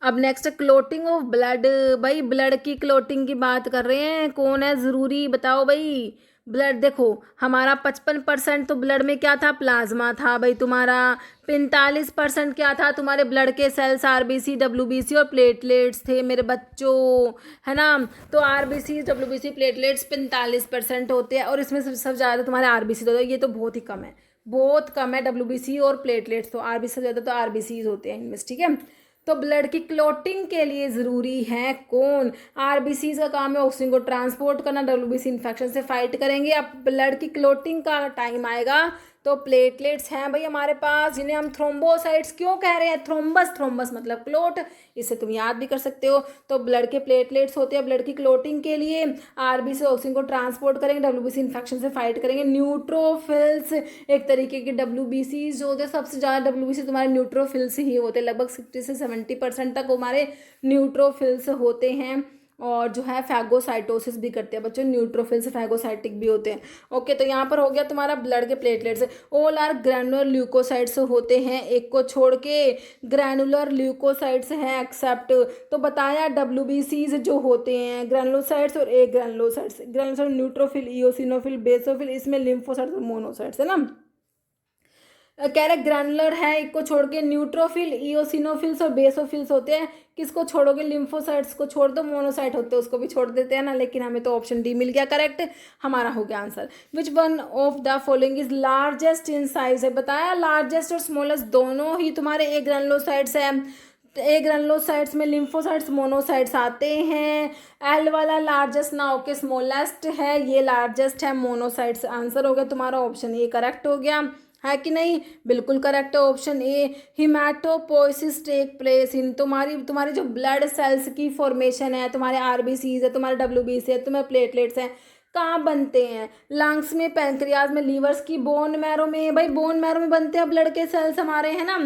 अब नेक्स्ट क्लोटिंग ऑफ ब्लड, भाई ब्लड की क्लोटिंग की बात कर रहे हैं, कौन है ज़रूरी बताओ भाई। ब्लड देखो हमारा 55% तो ब्लड में क्या था, प्लाज्मा था भाई तुम्हारा, 45% क्या था तुम्हारे ब्लड के सेल्स, आरबीसी, डब्ल्यूबीसी और प्लेटलेट्स थे मेरे बच्चों, है ना। तो आरबीसी, डब्ल्यूबीसी, प्लेटलेट्स 45% होते हैं, और इसमें सब ज़्यादा तुम्हारे आरबीसी होते हैं, ये तो बहुत ही कम है, बहुत कम है डब्ल्यूबीसी और प्लेटलेट्स, तो आरबीसी से ज़्यादा तो आरबीसी होते हैं इनमें, ठीक है। तो ब्लड की क्लोटिंग के लिए ज़रूरी है कौन, आरबीसी का काम है ऑक्सीजन को ट्रांसपोर्ट करना, डब्ल्यूबीसी इन्फेक्शन से फाइट करेंगे। अब ब्लड की क्लोटिंग का टाइम आएगा तो प्लेटलेट्स हैं भाई हमारे पास, जिन्हें हम थ्रोम्बोसाइट्स क्यों कह रहे हैं, थ्रोम्बस, थ्रोम्बस मतलब क्लोट, इसे तुम याद भी कर सकते हो। तो ब्लड के प्लेटलेट्स होते हैं ब्लड की क्लोटिंग के लिए, आरबीसी से ऑक्सीजन को ट्रांसपोर्ट करेंगे, डब्ल्यूबीसी इन्फेक्शन से फाइट करेंगे। न्यूट्रोफिल्स एक तरीके के डब्ल्यूबीसी जो होते हैं, सबसे ज़्यादा डब्ल्यूबीसी तुम्हारे न्यूट्रोफिल्स ही होते हैं, लगभग 60 से 70% तक हमारे न्यूट्रोफिल्स होते हैं। और जो है फैगोसाइटोसिस भी करते हैं बच्चों, न्यूट्रोफिल्स फैगोसाइटिक भी होते हैं। ओके तो यहाँ पर हो गया तुम्हारा ब्लड के platelets. All are granular leukocytes होते हैं, एक को छोड़ के ग्रैनुलर ल्यूकोसाइट्स हैं एक्सेप्ट। तो बताया डब्ल्यूबीसीज जो होते हैं ग्रैनुलोसाइट्स और agranulocytes, granulocyte neutrophil, eosinophil, basophil, इसमें लिम्फोसाइट्स और मोनोसाइट्स, है ना। कह रहे ग्रैनुलर है, एक को छोड़ के न्यूट्रोफिल, इओसिनोफिल्स और बेसोफिल्स होते हैं। किसको छोड़ोगे, लिम्फोसाइट्स को छोड़ दो, मोनोसाइट होते हैं उसको भी छोड़ देते हैं ना, लेकिन हमें तो ऑप्शन डी मिल गया करेक्ट, हमारा हो गया answer. Which one of the following is largest in size है, बताया लार्जेस्ट और स्मॉलेस्ट दोनों ही तुम्हारे ए ग्रैनुलोसाइट्स है। ए ग्रैनुलोसाइट्स में लिम्फोसाइट्स, मोनोसाइट्स आते हैं। एल वाला लार्जेस्ट ना होके स्मॉलेस्ट है, ये लार्जेस्ट है, मोनोसाइट्स। आंसर हो गया तुम्हारा ऑप्शन ए करेक्ट हो गया, है कि नहीं, बिल्कुल करेक्ट है option A. Haematopoiesis take place in, तुम्हारी जो ब्लड सेल्स की फॉर्मेशन है, तुम्हारे आरबीसीज है, तुम्हारे डब्ल्यूबीसी है, तुम्हारे प्लेटलेट्स हैं, कहाँ बनते हैं? लंग्स में, पैंक्रियाज में, लीवर्स की, बोन मैरो में। भाई बोन मैरो में बनते हैं ब्लड के सेल्स हमारे, है ना।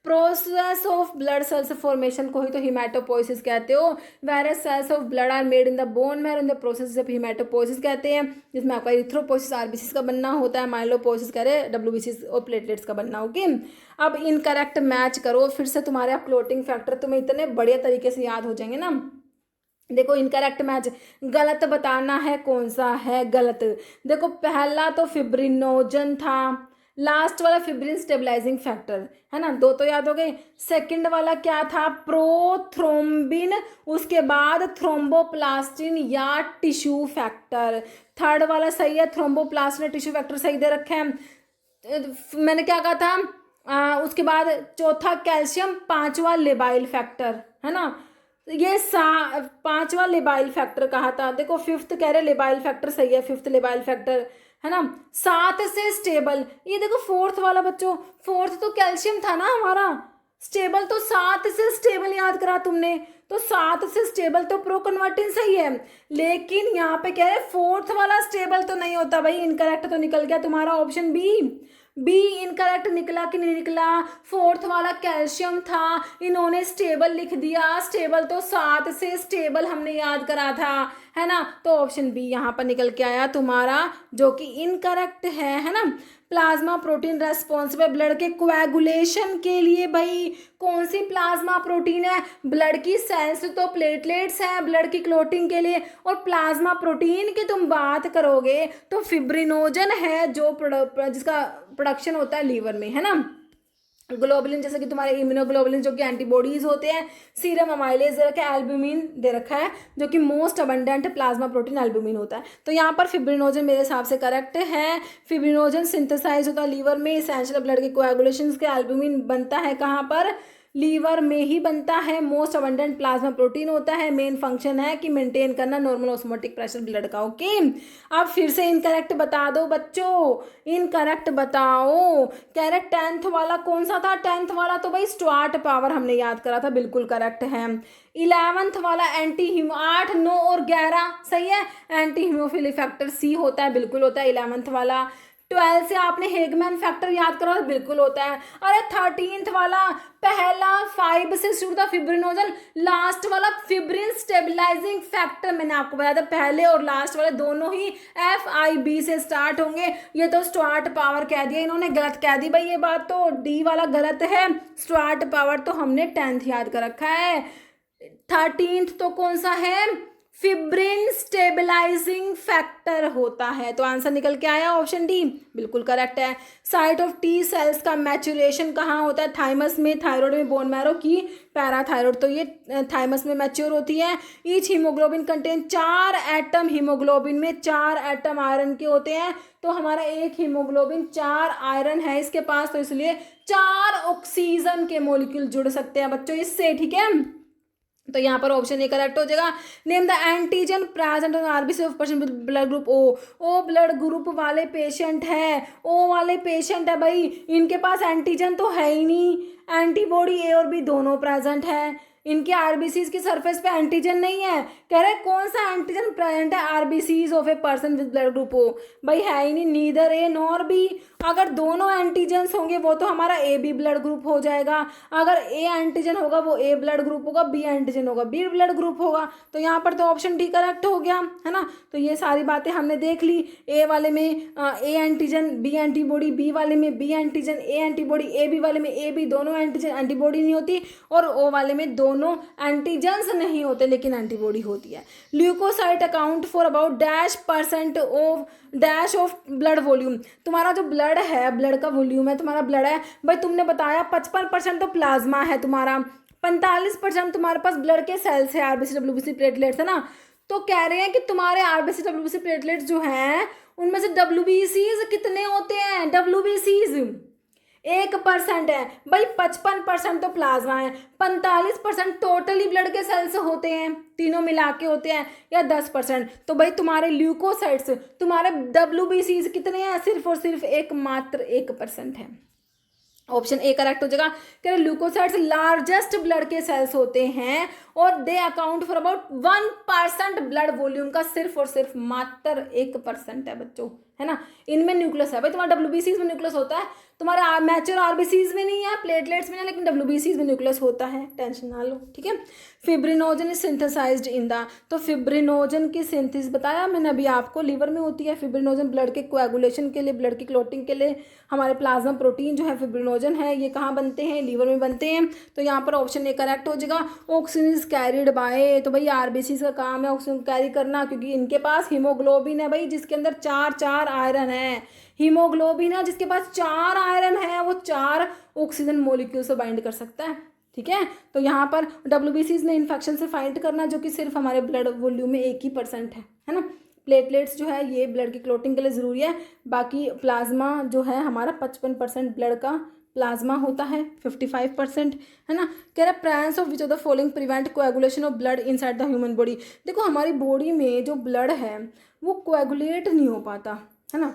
Process of blood cells formation को ही तो हिमेटोपोइसिस कहते हो। Various cells of blood are made in the bone marrow in the process of haematopoiesis कहते हैं, जिसमें आपका इरिथ्रोपोइसिस आरबीसी का बनना होता है, माइलोपोइसिस कह रहे डब्ल्यूबीसी और प्लेटलेट्स का बनना। ओके, अब इनकरेक्ट मैच करो फिर से, तुम्हारे क्लोटिंग फैक्टर तुम्हें इतने बढ़िया तरीके से याद हो जाएंगे ना। देखो इनकरेक्ट मैच, गलत बताना है कौन सा है गलत। देखो पहला तो फिब्रिनोजन था, लास्ट वाला फिब्रिन स्टेबलाइजिंग फैक्टर, है ना, दो तो याद हो गए। सेकंड वाला क्या था? प्रोथ्रोम्बिन, उसके बाद थ्रोम्बोप्लास्टिन या टिश्यू फैक्टर। थर्ड वाला सही है, थ्रोम्बोप्लास्टिन टिश्यू फैक्टर सही दे रखे हैं। मैंने क्या कहा था? उसके बाद चौथा कैल्शियम, पांचवा लेबाइल फैक्टर, है ना। ये पांचवा लेबाइल फैक्टर कहा था। देखो फिफ्थ कह रहे लेबाइल फैक्टर सही है, फिफ्थ लेबाइल फैक्टर, है ना। 7 से स्टेबल, ये देखो फोर्थ वाला बच्चों, फोर्थ तो कैल्शियम था ना हमारा, स्टेबल तो 7 से स्टेबल याद करा तुमने, तो 7 से स्टेबल तो प्रो कन्वर्टिन सही है, लेकिन यहाँ पे कह रहे फोर्थ वाला स्टेबल तो नहीं होता भाई। इनकरेक्ट तो निकल गया तुम्हारा ऑप्शन बी इनकरेक्ट निकला कि नहीं निकला? फोर्थ वाला कैल्शियम था, इन्होंने स्टेबल लिख दिया, स्टेबल तो 7 से स्टेबल हमने याद करा था, है ना। तो ऑप्शन बी यहाँ पर निकल के आया तुम्हारा, जो कि इनकरेक्ट है ना। प्लाज्मा प्रोटीन रेस्पॉन्सिबल ब्लड के कोएगुलेशन के लिए, भाई कौन सी प्लाज्मा प्रोटीन है? ब्लड की सेल्स तो प्लेटलेट्स हैं ब्लड की क्लोटिंग के लिए, और प्लाज्मा प्रोटीन की तुम बात करोगे तो फिब्रिनोजन है, जो जिसका प्रोडक्शन होता है लीवर में, है ना। ग्लोबुलिन जैसे कि तुम्हारे इम्यूनोग्लोबुलिन जो कि एंटीबॉडीज होते हैं, सीरम अमाइलेज दे रखा है, एल्ब्यूमिन दे रखा है, जो कि most abundant plasma protein albumin होता है। तो यहाँ पर फिब्रिनोजन मेरे हिसाब से करेक्ट है। फिब्रिनोजन सिंथेसाइज होता है लीवर में, एसेंशियल ब्लड के कोएगुलेशन के, एल्ब्यूमिन बनता है कहाँ पर? लीवर में ही बनता है, मोस्ट अबंडेंट प्लाज्मा प्रोटीन होता है, मेन फंक्शन है कि मेंटेन करना नॉर्मल ऑस्मोटिक प्रेशर ब्लड का। ओके, अब फिर से इनकरेक्ट बता दो बच्चों, इनकरेक्ट बताओ। करेक्ट 10th वाला कौन सा था? 10th वाला तो भाई स्टुअर्ट पावर हमने याद करा था, बिल्कुल करेक्ट है। 11th वाला एंटी हीमो, 8, 9 और 11 सही है, एंटी हीमोफिलिक फैक्टर सी होता है, बिल्कुल होता है 11th वाला। 12 से आपने हेगमैन फैक्टर याद करा, बिल्कुल होता है। अरे 13th वाला, पहला 5 से शुरू था फिब्रिनोजन, लास्ट वाला फिब्रिन स्टेबलाइजिंग फैक्टर, मैंने आपको बताया था पहले और लास्ट वाले दोनों ही FIB से स्टार्ट होंगे। ये तो स्टुअर्ट पावर कह दिया इन्होंने, गलत कह दी भाई ये बात, तो डी वाला गलत है। स्टुअर्ट पावर तो हमने 10th याद कर रखा है। 13th तो कौन सा है? फिब्रिन स्टेबलाइजिंग फैक्टर होता है, तो आंसर निकल के आया ऑप्शन डी, बिल्कुल करेक्ट है। साइट ऑफ टी सेल्स का मैच्योरेशन कहाँ होता है? थाइमस में, थायराइड में, बोन मैरो की पैराथायराइड, तो ये थाइमस में मैच्योर होती है। Each haemoglobin contain 4 atom, haemoglobin में 4 एटम आयरन के होते हैं, तो हमारा एक हीमोग्लोबिन 4 आयरन है इसके पास, तो इसलिए 4 ऑक्सीजन के मॉलिक्यूल जुड़ सकते हैं बच्चों इससे, ठीक है। तो यहाँ पर ऑप्शन ए करेक्ट हो जाएगा। Name the antigen present on RBC of person with blood group O blood group वाले पेशेंट है, ओ वाले पेशेंट है भाई, इनके पास एंटीजन तो है ही नहीं, एंटीबॉडी ए और बी दोनों प्रेजेंट है, इनके आरबीसीज की सरफेस पे एंटीजन नहीं है। कह रहे कौन सा एंटीजन प्रेजेंट है RBCs of a person with blood group O? भाई है ही नहीं, नीदर ए नॉर बी। अगर दोनों एंटीजन्स होंगे वो तो हमारा ए बी ब्लड ग्रुप हो जाएगा, अगर ए एंटीजन होगा वो ए ब्लड ग्रुप होगा, बी एंटीजन होगा बी ब्लड ग्रुप होगा, तो यहाँ पर तो ऑप्शन डी करेक्ट हो गया, है ना। तो ये सारी बातें हमने देख ली, ए वाले में A antigen B antibody, B वाले में B antigen A antibody, A B वाले में ए बी दोनों एंटीजन एंटीबॉडी नहीं होती, और ओ वाले में दोनों एंटीजन्स नहीं होते लेकिन एंटीबॉडी होती है। Leukocyte account for about -% of dash of blood volume, तुम्हारा जो ब्लड है, ब्लड का वॉल्यूम है, तुम्हारा ब्लड है भाई, तुमने बताया 55% तो प्लाज्मा है तुम्हारा, 45% तुम्हारे पास ब्लड के सेल्स है, आरबीसी डब्ल्यूबीसी प्लेटलेट्स है ना। तो कह रहे हैं कि तुम्हारे आरबीसी डब्ल्यूबीसी प्लेटलेट्स जो हैं उनमें से डब्ल्यूबीसीज कितने होते हैं? डब्ल्यूबीसीज 1% है भाई, 55% तो प्लाज्मा है, 45% टोटली ब्लड के सेल्स होते हैं, तीनों मिला के होते हैं, या 10%। तो भाई तुम्हारे ल्यूकोसाइट्स, तुम्हारे WBCs कितने हैं? सिर्फ और सिर्फ एकमात्र 1% है। ऑप्शन ए करेक्ट हो जाएगा। कह रहे ल्यूकोसाइट्स लार्जेस्ट ब्लड के सेल्स होते हैं और they account for about 1% blood volume का सिर्फ और सिर्फ मात्र 1% है बच्चों, है ना। इनमें न्यूक्लियस है भाई, तुम्हारा डब्ल्यूबीसीज में न्यूक्लियस होता है, तुम्हारे मैच्योर आरबीसीज में नहीं है, प्लेटलेट्स में नहीं, लेकिन डब्ल्यूबीसीज में न्यूक्लियस होता है, टेंशन ना लो, ठीक है। Fibrinogen is synthesised in the, तो फिब्रिनोजन की सिंथेसिस बताया मैंने अभी आपको, लीवर में होती है फिब्रिनोजन, ब्लड के कोएगुलेशन के लिए, ब्लड की क्लॉटिंग के लिए हमारे प्लाज्मा प्रोटीन जो है फिब्रिनोजन है, ये कहाँ बनते हैं, लीवर में बनते हैं। तो यहाँ पर ऑप्शन ए करेक्ट हो जाएगा। ऑक्सीजन इज कैरिड बाय, तो भाई आरबीसी का काम है ऑक्सीजन कैरी करना, क्योंकि इनके पास हीमोग्लोबिन है भाई, जिसके अंदर 4 आयरन है। हीमोग्लोबिन है जिसके पास 4 आयरन है, वो 4 ऑक्सीजन मोलिक्यूल से बाइंड कर सकता है, ठीक है। तो यहाँ पर डब्ल्यूबीसीज ने इन्फेक्शन से फाइट करना, जो कि सिर्फ हमारे ब्लड वॉल्यूम में 1% है ना। प्लेटलेट्स जो है ये ब्लड की क्लोटिंग के लिए ज़रूरी है, बाकी प्लाज्मा जो है हमारा 55% ब्लड का प्लाज्मा होता है, 55%, है ना। कह रहा है presence of which of the following prevent coagulation of blood inside the human body. देखो हमारी बॉडी में जो ब्लड है वो कोएगुलेट नहीं हो पाता, है ना।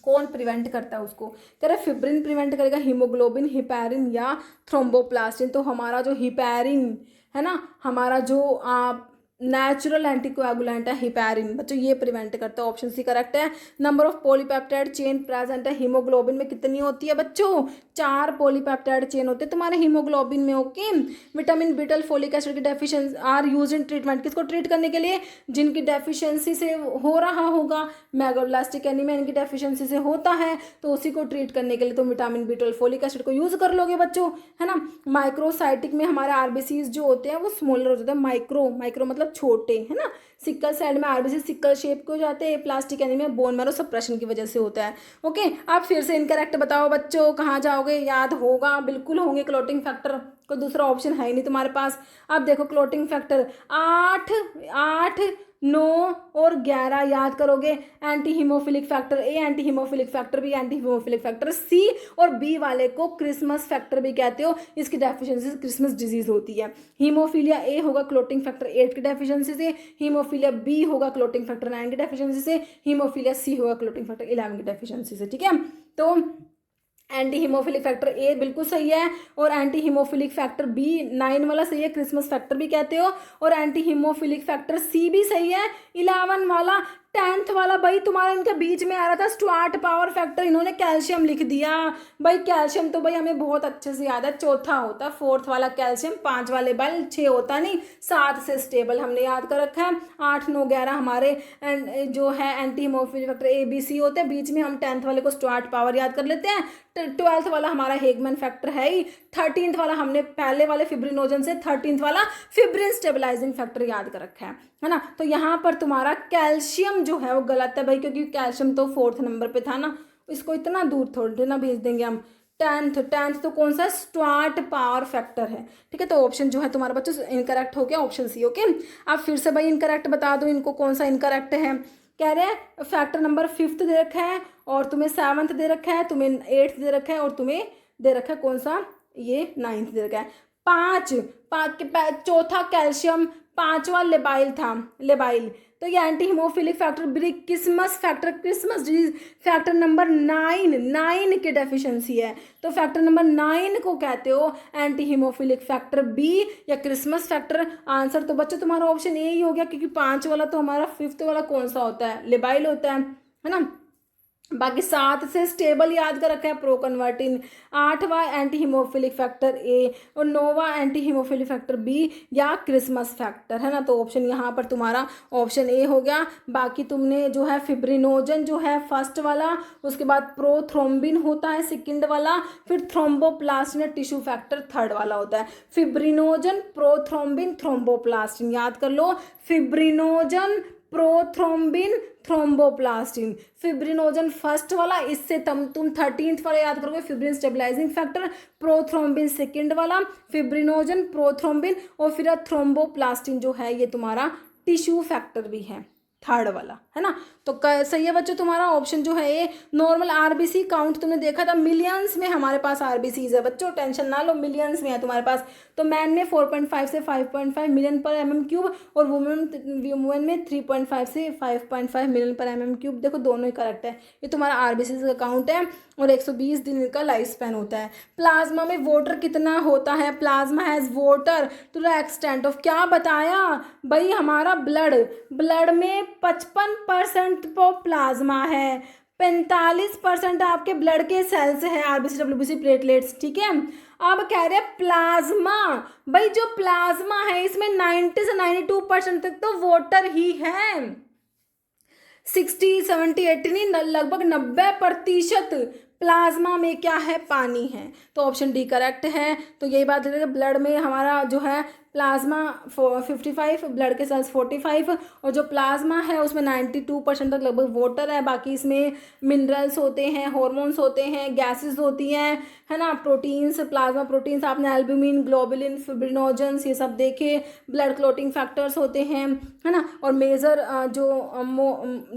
कौन प्रिवेंट करता है उसको, कह रहा है फिब्रिन प्रिवेंट करेगा, हीमोग्लोबिन, हिपैरिन या थ्रोम्बोप्लास्टिन। तो हमारा जो हिपैरिन है ना, हमारा जो नेचुरल एंटीकोएगुलेंट है हिपैरिन, बच्चों ये प्रिवेंट करता है, ऑप्शन सी करेक्ट है। Number of polypeptide chain present है हीमोग्लोबिन में कितनी होती है बच्चों, 4 पॉलीपेप्टाइड चेन होते हैं तुम्हारे हीमोग्लोबिन में, okay. Vitamin B12 folic acid की deficiency are use in treatment, किसको ट्रीट करने के लिए, जिनकी डेफिशिएंसी से हो रहा होगा, मेगाब्लास्टिक एनीमिया इनकी डेफिशिएंसी से होता है, तो उसी को ट्रीट करने के लिए तुम विटामिन B12 फोलिक एसिड को यूज कर लोगे बच्चों, है ना। माइक्रोसाइटिक में हमारे आरबीसीज जो होते हैं वो स्मॉलर हो जाते हैं, माइक्रो मतलब छोटे, है ना। सिक्कल सेल में आरबीसी सिक्कल शेप के हो जाते हैं, plastic anaemia bone marrow suppression की वजह से होता है, ओके। आप फिर से इनकरेक्ट बताओ बच्चों, कहाँ जाओगे, याद होगा बिल्कुल होंगे, क्लोटिंग फैक्टर, कोई दूसरा ऑप्शन है ही नहीं तुम्हारे पास। अब देखो क्लोटिंग फैक्टर 8, 9 और 11 याद करोगे, anti haemophilic factor A, anti haemophilic factor B, anti haemophilic factor C, और बी वाले को क्रिसमस फैक्टर भी कहते हो, इसकी डेफिशिएंसी क्रिसमस डिजीज होती है। हीमोफीलिया ए होगा क्लोटिंग फैक्टर 8 की डेफिशिएंसी से, हीमोफीलिया बी होगा क्लोटिंग फैक्टर 9 की डेफिशिएंसी से, हीमोफीलिया सी होगा क्लोटिंग फैक्टर 11 की डेफिशिएंसी से, ठीक है। तो एंटी हीमोफिलिक फैक्टर ए बिल्कुल सही है, और एंटी हीमोफिलिक फैक्टर बी 9 वाला सही है, क्रिसमस फैक्टर भी कहते हो, और एंटी हीमोफिलिक फैक्टर सी भी सही है, 11 वाला। 10th वाला भाई तुम्हारा इनके बीच में आ रहा था स्टुअर्ट पावर फैक्टर, इन्होंने कैल्शियम लिख दिया भाई। कैल्शियम तो भाई हमें बहुत अच्छे से याद है, चौथा होता है, 4th वाला कैल्शियम, 5 वाले बल 6 होता नहीं, 7 से स्टेबल हमने याद कर रखा है। 8, 9, 11 हमारे जो है anti haemophilic factor A B C होते हैं, बीच में हम 10th वाले को स्टुअर्ट पावर याद कर लेते हैं। 12th वाला हमारा हेगमैन फैक्टर है ही, 13th वाला हमने पहले वाले फिब्रिनोजन से 13th वाला फिब्रिन स्टेबलाइजिंग फैक्टर याद कर रखा है ना। तो यहाँ पर तुम्हारा कैल्शियम जो है वो गलत है भाई, क्योंकि कैल्शियम तो 4th नंबर पे था ना, इसको इतना दूर थोड़ी ना भेज देंगे हम। 10th तो कौन सा स्टुअर्ट पावर फैक्टर है, ठीक है। तो ऑप्शन जो है तुम्हारा बच्चों इनकरेक्ट हो गया, ऑप्शन सी, ओके। आप फिर से भाई इनकरेक्ट बता दो इनको, कौन सा इनकरेक्ट है। कह रहे हैं फैक्टर नंबर 5th दे रखा है, और तुम्हें 7th दे रखा है, तुम्हें 8th दे रखा है, और तुम्हें दे रखा है कौन सा, ये 9th दे रखा है। 5 चौथा कैल्शियम, 5वां लेबाइल था, लेबाइल। तो ये anti haemophilic factor Christmas disease factor number 9 की डेफिशिएंसी है, तो फैक्टर नंबर 9 को कहते हो एंटी हीमोफिलिक फैक्टर बी या क्रिसमस फैक्टर। आंसर तो बच्चों तुम्हारा ऑप्शन ए ही हो गया, क्योंकि 5 वाला तो हमारा 5th वाला कौन सा होता है, लेबाइल होता है ना। बाकी 7 से स्टेबल याद कर रखा है pro convertin, 8वां anti haemophilic factor ए, और 9वां एंटी हीमोफिलिक फैक्टर बी या क्रिसमस फैक्टर, है ना। तो ऑप्शन यहाँ पर तुम्हारा ऑप्शन ए हो गया। बाकी तुमने जो है फिब्रिनोजन जो है फर्स्ट वाला, उसके बाद प्रोथ्रोम्बिन होता है सेकंड वाला, फिर थ्रोम्बोप्लास्टिन टिश्यू फैक्टर 3rd वाला होता है। फिब्रिनोजन, प्रोथ्रोम्बिन, थ्रोम्बोप्लास्टिन याद कर लो, fibrinogen, prothrombin, thromboplastin. Fibrinogen first वाला, इससे तुम 13th वाला याद करोगे, fibrin stabilizing factor. Prothrombin second वाला, फिब्रिनोजन, प्रोथ्रोम्बिन, और फिर थ्रोम्बोप्लास्टिन जो है ये तुम्हारा टिश्यू फैक्टर भी है 3rd वाला, है ना। तो तो सही है बच्चों तुम्हारा ऑप्शन जो है ये नॉर्मल आरबीसी काउंट तुमने देखा था मिलियंस में हमारे पास आरबीसीज है बच्चों, टेंशन ना लो, मिलियंस में है तुम्हारे पास। तो मैन में 4.5 से 5.5 मिलियन पर mm³ और वुमेन में 3.5 से 5.5 मिलियन पर mm³। देखो दोनों ही करेक्ट है, ये तुम्हारा आरबीसी का काउंट है और 120 दिन का लाइफ स्पैन होता है। प्लाज्मा में वाटर कितना होता है, plasma has water to the extent of, क्या बताया भाई, हमारा ब्लड में 55% प्लाज्मा है, 45% आपके ब्लड के सेल्स है, आरबीसी डब्ल्यूबीसी प्लेटलेट्स, ठीक है। अब कह रहे हैं प्लाज्मा, भाई जो प्लाज्मा है इसमें 90 से 92% तक तो वाटर ही है, 60, 70, 80 नहीं, लगभग 90% प्लाज्मा में क्या है, पानी है। तो ऑप्शन डी करेक्ट है। तो यही बात है, ब्लड में हमारा जो है प्लाज्मा 55, ब्लड के सेल्स 45 और जो प्लाज्मा है उसमें 92% तक लगभग वाटर है, बाकी इसमें मिनरल्स होते हैं, हॉर्मोन्स होते हैं, गैसेस होती हैं, है ना, प्रोटीन्स, प्लाज्मा प्रोटीन्स, आपने एल्ब्यूमिन, ग्लोबुलिन, फिब्रिनोजेंस ये सब देखे, ब्लड क्लोटिंग फैक्टर्स होते हैं, है ना। और मेजर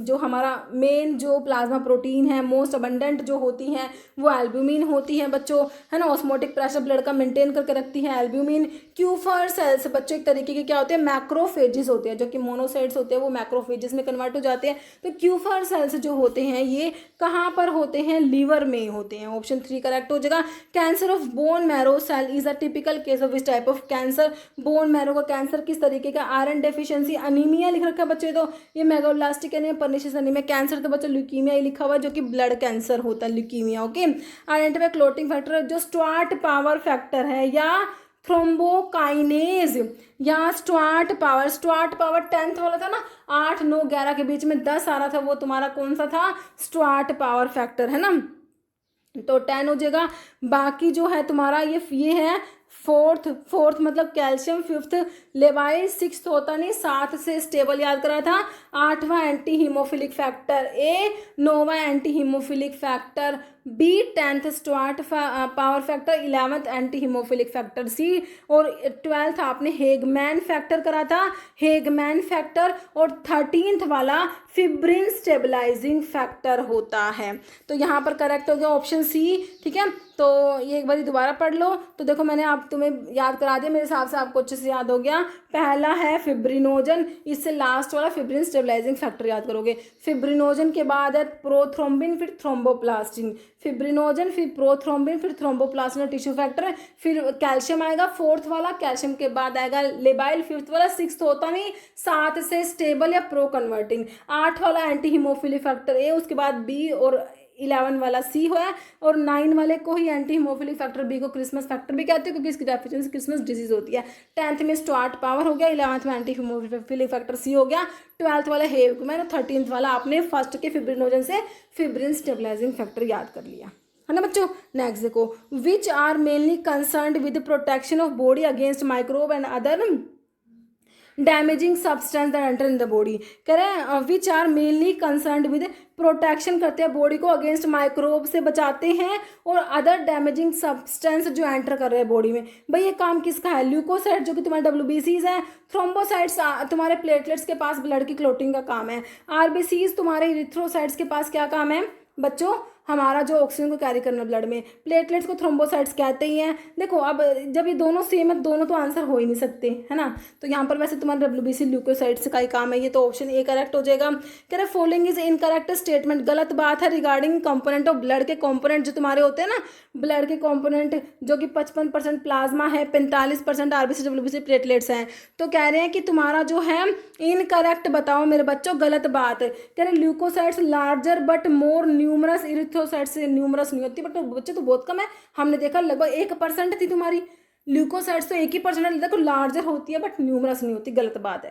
जो हमारा मेन जो प्लाज्मा प्रोटीन है, मोस्ट अबंडेंट जो होती हैं वो एल्ब्यूमिन होती है बच्चों, है ना। ऑस्मोटिक प्रेशर ब्लड का मेंटेन करके रखती है एल्ब्यूमिन। क्यूफर सेल्स बच्चों एक तरीके के क्या होते हैं, मैक्रोफेजेस होते हैं, जो कि मोनोसाइट्स होते हैं वो मैक्रोफेजेस में कन्वर्ट हो जाते हैं। तो क्यूफर सेल्स जो होते हैं ये कहाँ पर होते हैं, लीवर में होते हैं। ऑप्शन 3 करेक्ट हो जाएगा। Cancer of bone marrow cell is a typical case of इस type of cancer, bone marrow का कैंसर किस तरीके का, आयरन डेफिशिएंसी, अनीमिया लिख रखा है बच्चों, तो ये मेगाब्लास्टिक एनीमिया, पर्निशियस एनीमिया, कैंसर तो बच्चों ल्यूकीमिया ही लिखा हुआ है जो कि ब्लड कैंसर होता है, leukaemia, okay. Identify clotting factor, जो स्टुअर्ट पावर फैक्टर है या थ्रोम्बोकाइनेज या स्टुअर्ट पावर 10th वाला था ना, 8, 9, 11 के बीच में 10 आ रहा था, वो तुम्हारा कौन सा था, स्टुअर्ट पावर फैक्टर, है ना। तो 10 हो जाएगा। बाकी जो है तुम्हारा ये है फोर्थ मतलब कैल्शियम, 5th लेवाइल, 6th होता नहीं, 7 से स्टेबल याद करा था, 8वां एंटी हीमोफिलिक फैक्टर ए, 9वां anti haemophilic factor B, 10th Stuart Prower factor, 11th anti haemophilic factor C, और 12th आपने हेगमैन फैक्टर करा था, हेगमैन फैक्टर, और 13th वाला फिब्रिन स्टेबलाइजिंग फैक्टर होता है। तो यहाँ पर करेक्ट हो गया ऑप्शन सी, ठीक है। तो ये एक बार दोबारा पढ़ लो। तो देखो मैंने आप तुम्हें याद करा दिया, मेरे हिसाब से आपको अच्छे से याद हो गया। पहला है फिब्रिनोजन, इससे लास्ट वाला फिब्रिन स्टेबलाइजिंग फैक्टर याद करोगे। फिब्रिनोजन के बाद है प्रोथ्रोम्बिन, फिर थ्रोम्बोप्लास्टिन, फिब्रिनोजन, फिर प्रोथ्रोम्बिन, फिर थ्रोम्बोप्लास्टिन टिश्यू फैक्टर, फिर कैल्शियम आएगा 4th वाला, कैल्शियम के बाद आएगा लेबाइल 5th वाला, 6th होता नहीं, 7 से स्टेबल या प्रो कन्वर्टिंग, 8 वाला एंटी हीमोफिलिक फैक्टर ए, उसके बाद बी, और 11 वाला सी हुआ है, और 9 वाले को ही एंटी हीमोफिलिक फैक्टर बी को क्रिसमस फैक्टर भी कहते हैं क्योंकि इसकी डेफिशिएंसी क्रिसमस डिजीज होती है। 10th में स्टुअर्ट पावर हो गया, 11th में एंटी हीमोफिलिक फैक्टर सी हो गया, 12th वाला हेगमैन, 13th वाला आपने फर्स्ट के फिब्रिनोजन से फिब्रिन स्टेबलाइजिंग फैक्टर याद कर लिया, है ना बच्चों। नेक्स्ट देखो, which are mainly concerned with protection of body against microbe and other damaging substance that enter in the body. कह रहे हैं which are mainly concerned with, protection करते हैं बॉडी को अगेंस्ट माइक्रोब से बचाते हैं और अदर डैमेजिंग सब्सटेंस जो एंटर कर रहे हैं बॉडी में। भाई ये काम किसका है, ल्यूकोसाइट जो कि तुम्हारे डब्ल्यूबीसीज हैं, थ्रोम्बोसाइट्स तुम्हारे प्लेटलेट्स के पास ब्लड की क्लोटिंग का काम है, आरबीसीज तुम्हारे इरिथ्रोसाइट्स के पास क्या काम है बच्चों, हमारा जो ऑक्सीजन को कैरी करना ब्लड में, प्लेटलेट्स को थ्रोम्बोसाइट्स कहते ही हैं। देखो अब जब ये दोनों सेम है, दोनों तो आंसर हो ही नहीं सकते, है ना। तो यहाँ पर वैसे तुम्हारा डब्ल्यूबीसी ल्यूकोसाइट्स का ही काम है, ये तो ऑप्शन ए करेक्ट हो जाएगा। कह रहे फॉलोइंग इज इनकरेक्ट स्टेटमेंट, गलत बात है रिगार्डिंग कंपोनेंट ऑफ ब्लड के कंपोनेंट जो तुम्हारे होते हैं ना, ब्लड के कंपोनेंट जो कि 55% प्लाज्मा है, 45% आरबीसी डब्ल्यूबीसी प्लेटलेट्स हैं। तो कह रहे हैं कि तुम्हारा जो है इनकरेक्ट बताओ मेरे बच्चों, गलत बात। कह रहे leucocytes larger but more numerous, erythrocyte से न्यूमरस नहीं होती, बट बच्चे तो बहुत कम है, हमने देखा लगभग 1% थी तुम्हारी ल्यूकोसाइट्स, तो 1 ही % देखो लार्जर होती है बट न्यूमरस नहीं होती, गलत बात है।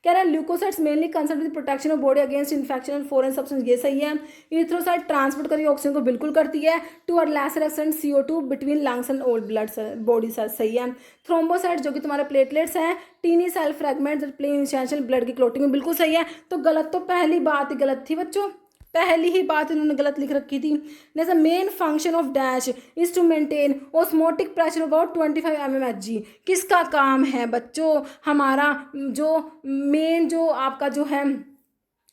कह रहा है leucocytes mainly concern with protection of body against infection and foreign substance, ये सही है। इरिथ्रोसाइट ट्रांसपोर्ट करके ऑक्सीजन को बिल्कुल करती है, टू और lesser extent CO2 between lungs and old blood body cell, सही है। थ्रोम्बोसाइट जो कि तुम्हारे प्लेटलेट्स हैं, tiny cell fragment play essential blood की क्लोटिंग में, बिल्कुल सही है। तो गलत तो पहली बात ही गलत थी बच्चों, पहली ही बात इन्होंने गलत लिख रखी थी। जैसे main function of dash is to maintain osmotic pressure about 25 mmHg, किसका काम है बच्चों, हमारा जो मेन जो आपका जो है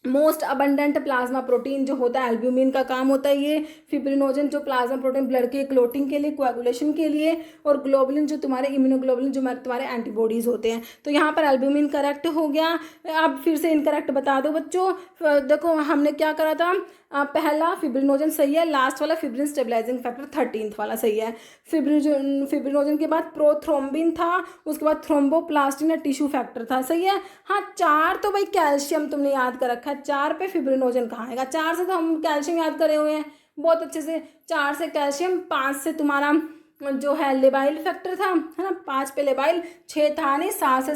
मोस्ट अबंडेंट प्लाज्मा प्रोटीन जो होता है एल्ब्यूमिन का काम होता है ये। फिब्रिनोजन जो प्लाज्मा प्रोटीन ब्लड के क्लोटिंग के लिए, कोएगुलेशन के लिए, और ग्लोबुलिन जो तुम्हारे इम्यूनोग्लोबुलिन जो तुम्हारे एंटीबॉडीज होते हैं। तो यहाँ पर एल्ब्यूमिन करेक्ट हो गया। अब फिर से इनकरेक्ट बता दो बच्चों। देखो हमने क्या करा था, पहला फिब्रिनोजन सही है, लास्ट वाला फिब्रिन स्टेबलाइजिंग फैक्टर 13th वाला सही है। फिब्रिनोजन के बाद प्रोथ्रोम्बिन था, उसके बाद थ्रोम्बोप्लास्टिन या टिश्यू फैक्टर था, सही है। हाँ 4 तो भाई कैल्शियम तुमने याद कर रखा है, 4 पे फिब्रिनोजन कहाँ आएगा, 4 से तो हम कैल्शियम याद करे हुए हैं बहुत अच्छे से, 4 से कैल्शियम, 5 से तुम्हारा जो है लेबाइल फैक्टर था, है ना, 5 पे लेबाइल, 6 था नहीं, 7 से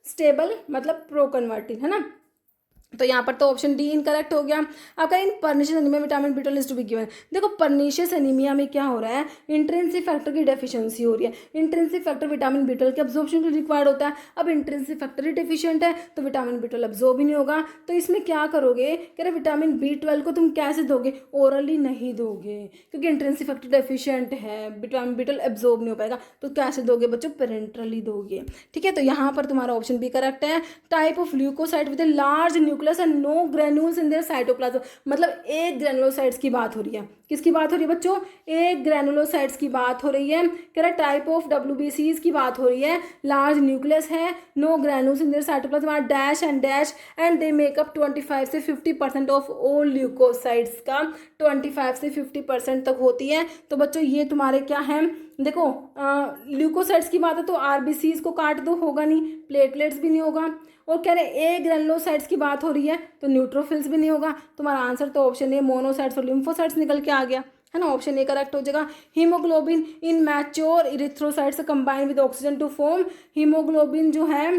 स्टेबल मतलब प्रो कन्वर्टिंग, है ना। तो यहाँ पर तो ऑप्शन डी इनकरेक्ट हो गया। आपका in pernicious anaemia vitamin B12 is to be given. देखो परनीशियस एनीमिया में क्या हो रहा है, इंट्रिंसिक फैक्टर की डेफिशिएंसी हो रही है। इंट्रिंसिक फैक्टर विटामिन B12 के अब्जॉर्प्शन के लिए रिक्वायर्ड होता है। अब इंट्रिंसिक फैक्टर ही डेफिशिएंट है तो विटामिन B12 अब्जॉर्ब ही नहीं होगा। तो इसमें क्या करोगे, कह रहे विटामिन B12 को तुम कैसे दोगे, ओरली नहीं दोगे क्योंकि इंट्रिंसिक फैक्टर डेफिशिएंट है, विटामिन B12 एब्जॉर्ब नहीं हो पाएगा। तो कैसे दोगे बच्चों, पेरेंट्रली दोगे, ठीक है। तो यहाँ पर तुम्हारा ऑप्शन बी करेक्ट है। Type of leucocyte with a large nucleus and no granules in their cytoplasm, मतलब एक ग्रेनुलोसाइट्स की बात हो रही है। किसकी बात हो रही है बच्चों, एक ग्रेनुलोसाइट्स की बात हो रही है। कह रहा टाइप ऑफ WBCs की बात हो रही है, लार्ज न्यूक्लियस है, no granules in their cytoplasm, dash and they make up 25 से 50% ऑफ ऑल ल्यूकोसाइट्स का 25 से 50% तक होती है। तो बच्चों ये तुम्हारे क्या है, देखो ल्यूकोसाइट्स की बात है तो RBCs को काट दो, होगा नहीं, प्लेटलेट्स भी नहीं होगा, और कह रहे ए ग्रेनुलोसाइट्स की बात हो रही है तो न्यूट्रोफिल्स भी नहीं होगा। तुम्हारा आंसर तो ऑप्शन ए मोनोसाइट्स और लिम्फोसाइट्स निकल के आ गया, है ना, ऑप्शन ए करेक्ट हो जाएगा। Haemoglobin in mature erythrocytes combine with oxygen to form, haemoglobin जो है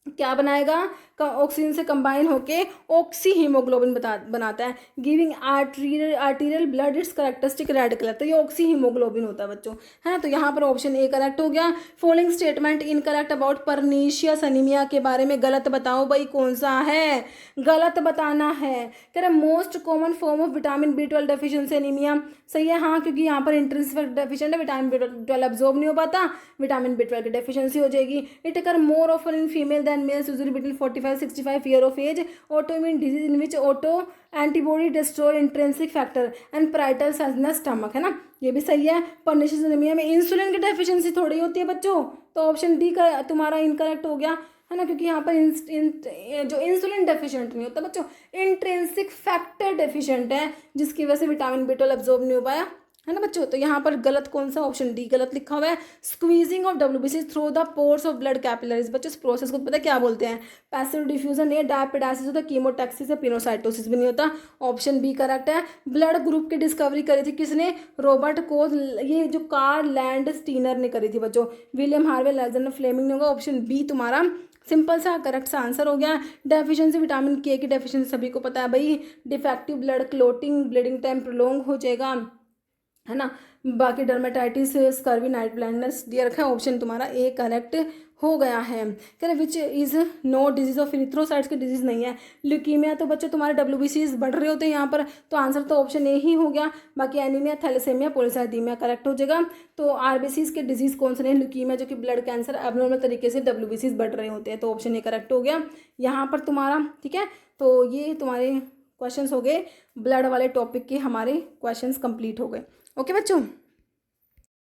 क्या बनाएगा, ऑक्सीजन से कंबाइन होके ऑक्सी हीमोग्लोबिन बनाता है, giving arterial blood it's characteristic red colour. तो ये ऑक्सी हीमोग्लोबिन होता है बच्चों, है। तो यहाँ पर ऑप्शन ए करेक्ट हो गया। Following statement incorrect about pernicious anaemia के बारे में गलत बताओ भाई, कौन सा है, गलत बताना है। कह रहे most common form of vitamin B12 deficiency anaemia, सही है हाँ, क्योंकि यहाँ पर इंट्रिंसिक डेफिशिएंट है, विटामिन B12 अब्जॉर्ब नहीं हो पाता, विटामिन B12 की डेफिशिएंसी हो जाएगी। It occur more often in female than males usually between 45-65 year of age. Autoimmune disease in which auto antibody destroy intrinsic factor and parietal cells in the stomach, है ना, ये भी सही है। Pernicious anaemia में insulin की deficiency थोड़ी होती है बच्चों, तो ऑप्शन डी का तुम्हारा इनकरेक्ट हो गया, है ना, क्योंकि यहाँ पर जो इंसुलिन डेफिशिएंट नहीं होता बच्चों, इंट्रिंसिक फैक्टर डेफिशिएंट है जिसकी वजह से विटामिन B12 अब्जॉर्ब नहीं हो पाया, है ना बच्चों। तो यहाँ पर गलत कौन सा, ऑप्शन डी गलत लिखा हुआ है। Squeezing of WBC through the pores of blood capillaries, बच्चों इस प्रोसेस को पता है क्या बोलते हैं, पैसिव डिफ्यूजन नहीं, डायपेडासिस होता, कीमोटैक्सिस या पिनोसाइटोसिस भी नहीं होता, ऑप्शन बी करेक्ट है। ब्लड ग्रुप की डिस्कवरी करी थी किसने, रॉबर्ट कोच, ये जो कार्ल लैंडस्टीनर ने करी थी बच्चों, विलियम हार्वे, अलेक्जेंडर फ्लेमिंग ने होगा, ऑप्शन बी तुम्हारा सिंपल सा करेक्ट सा आंसर हो गया। डेफिशिएंसी विटामिन K की डेफिशिएंसी सभी को पता है भाई, defective blood clotting, bleeding time prolong हो जाएगा, है ना। बाकी डर्मेटाइटिस, स्कर्वी, नाइट ब्लाइंडनेस दिया रखा है, ऑप्शन तुम्हारा ए करेक्ट हो गया है। कह रहे which is no disease of erythrocytes की डिजीज नहीं है। ल्यूकीमिया तो बच्चों तुम्हारे WBCs बढ़ रहे होते हैं यहाँ पर, तो आंसर तो ऑप्शन ए ही हो गया। बाकी एनीमिया, थैलेसेमिया, पॉलीसाइथीमिया करेक्ट हो जाएगा। तो RBCs के डिजीज कौन से नहीं, ल्यूकीमिया जो कि ब्लड कैंसर, एबनॉर्मल तरीके से WBCs बढ़ रहे होते हैं, तो ऑप्शन ए करेक्ट हो गया यहाँ पर तुम्हारा, ठीक है। तो ये तुम्हारे क्वेश्चंस हो गए, ब्लड वाले टॉपिक के हमारे क्वेश्चंस कंप्लीट हो गए। ओके बच्चों।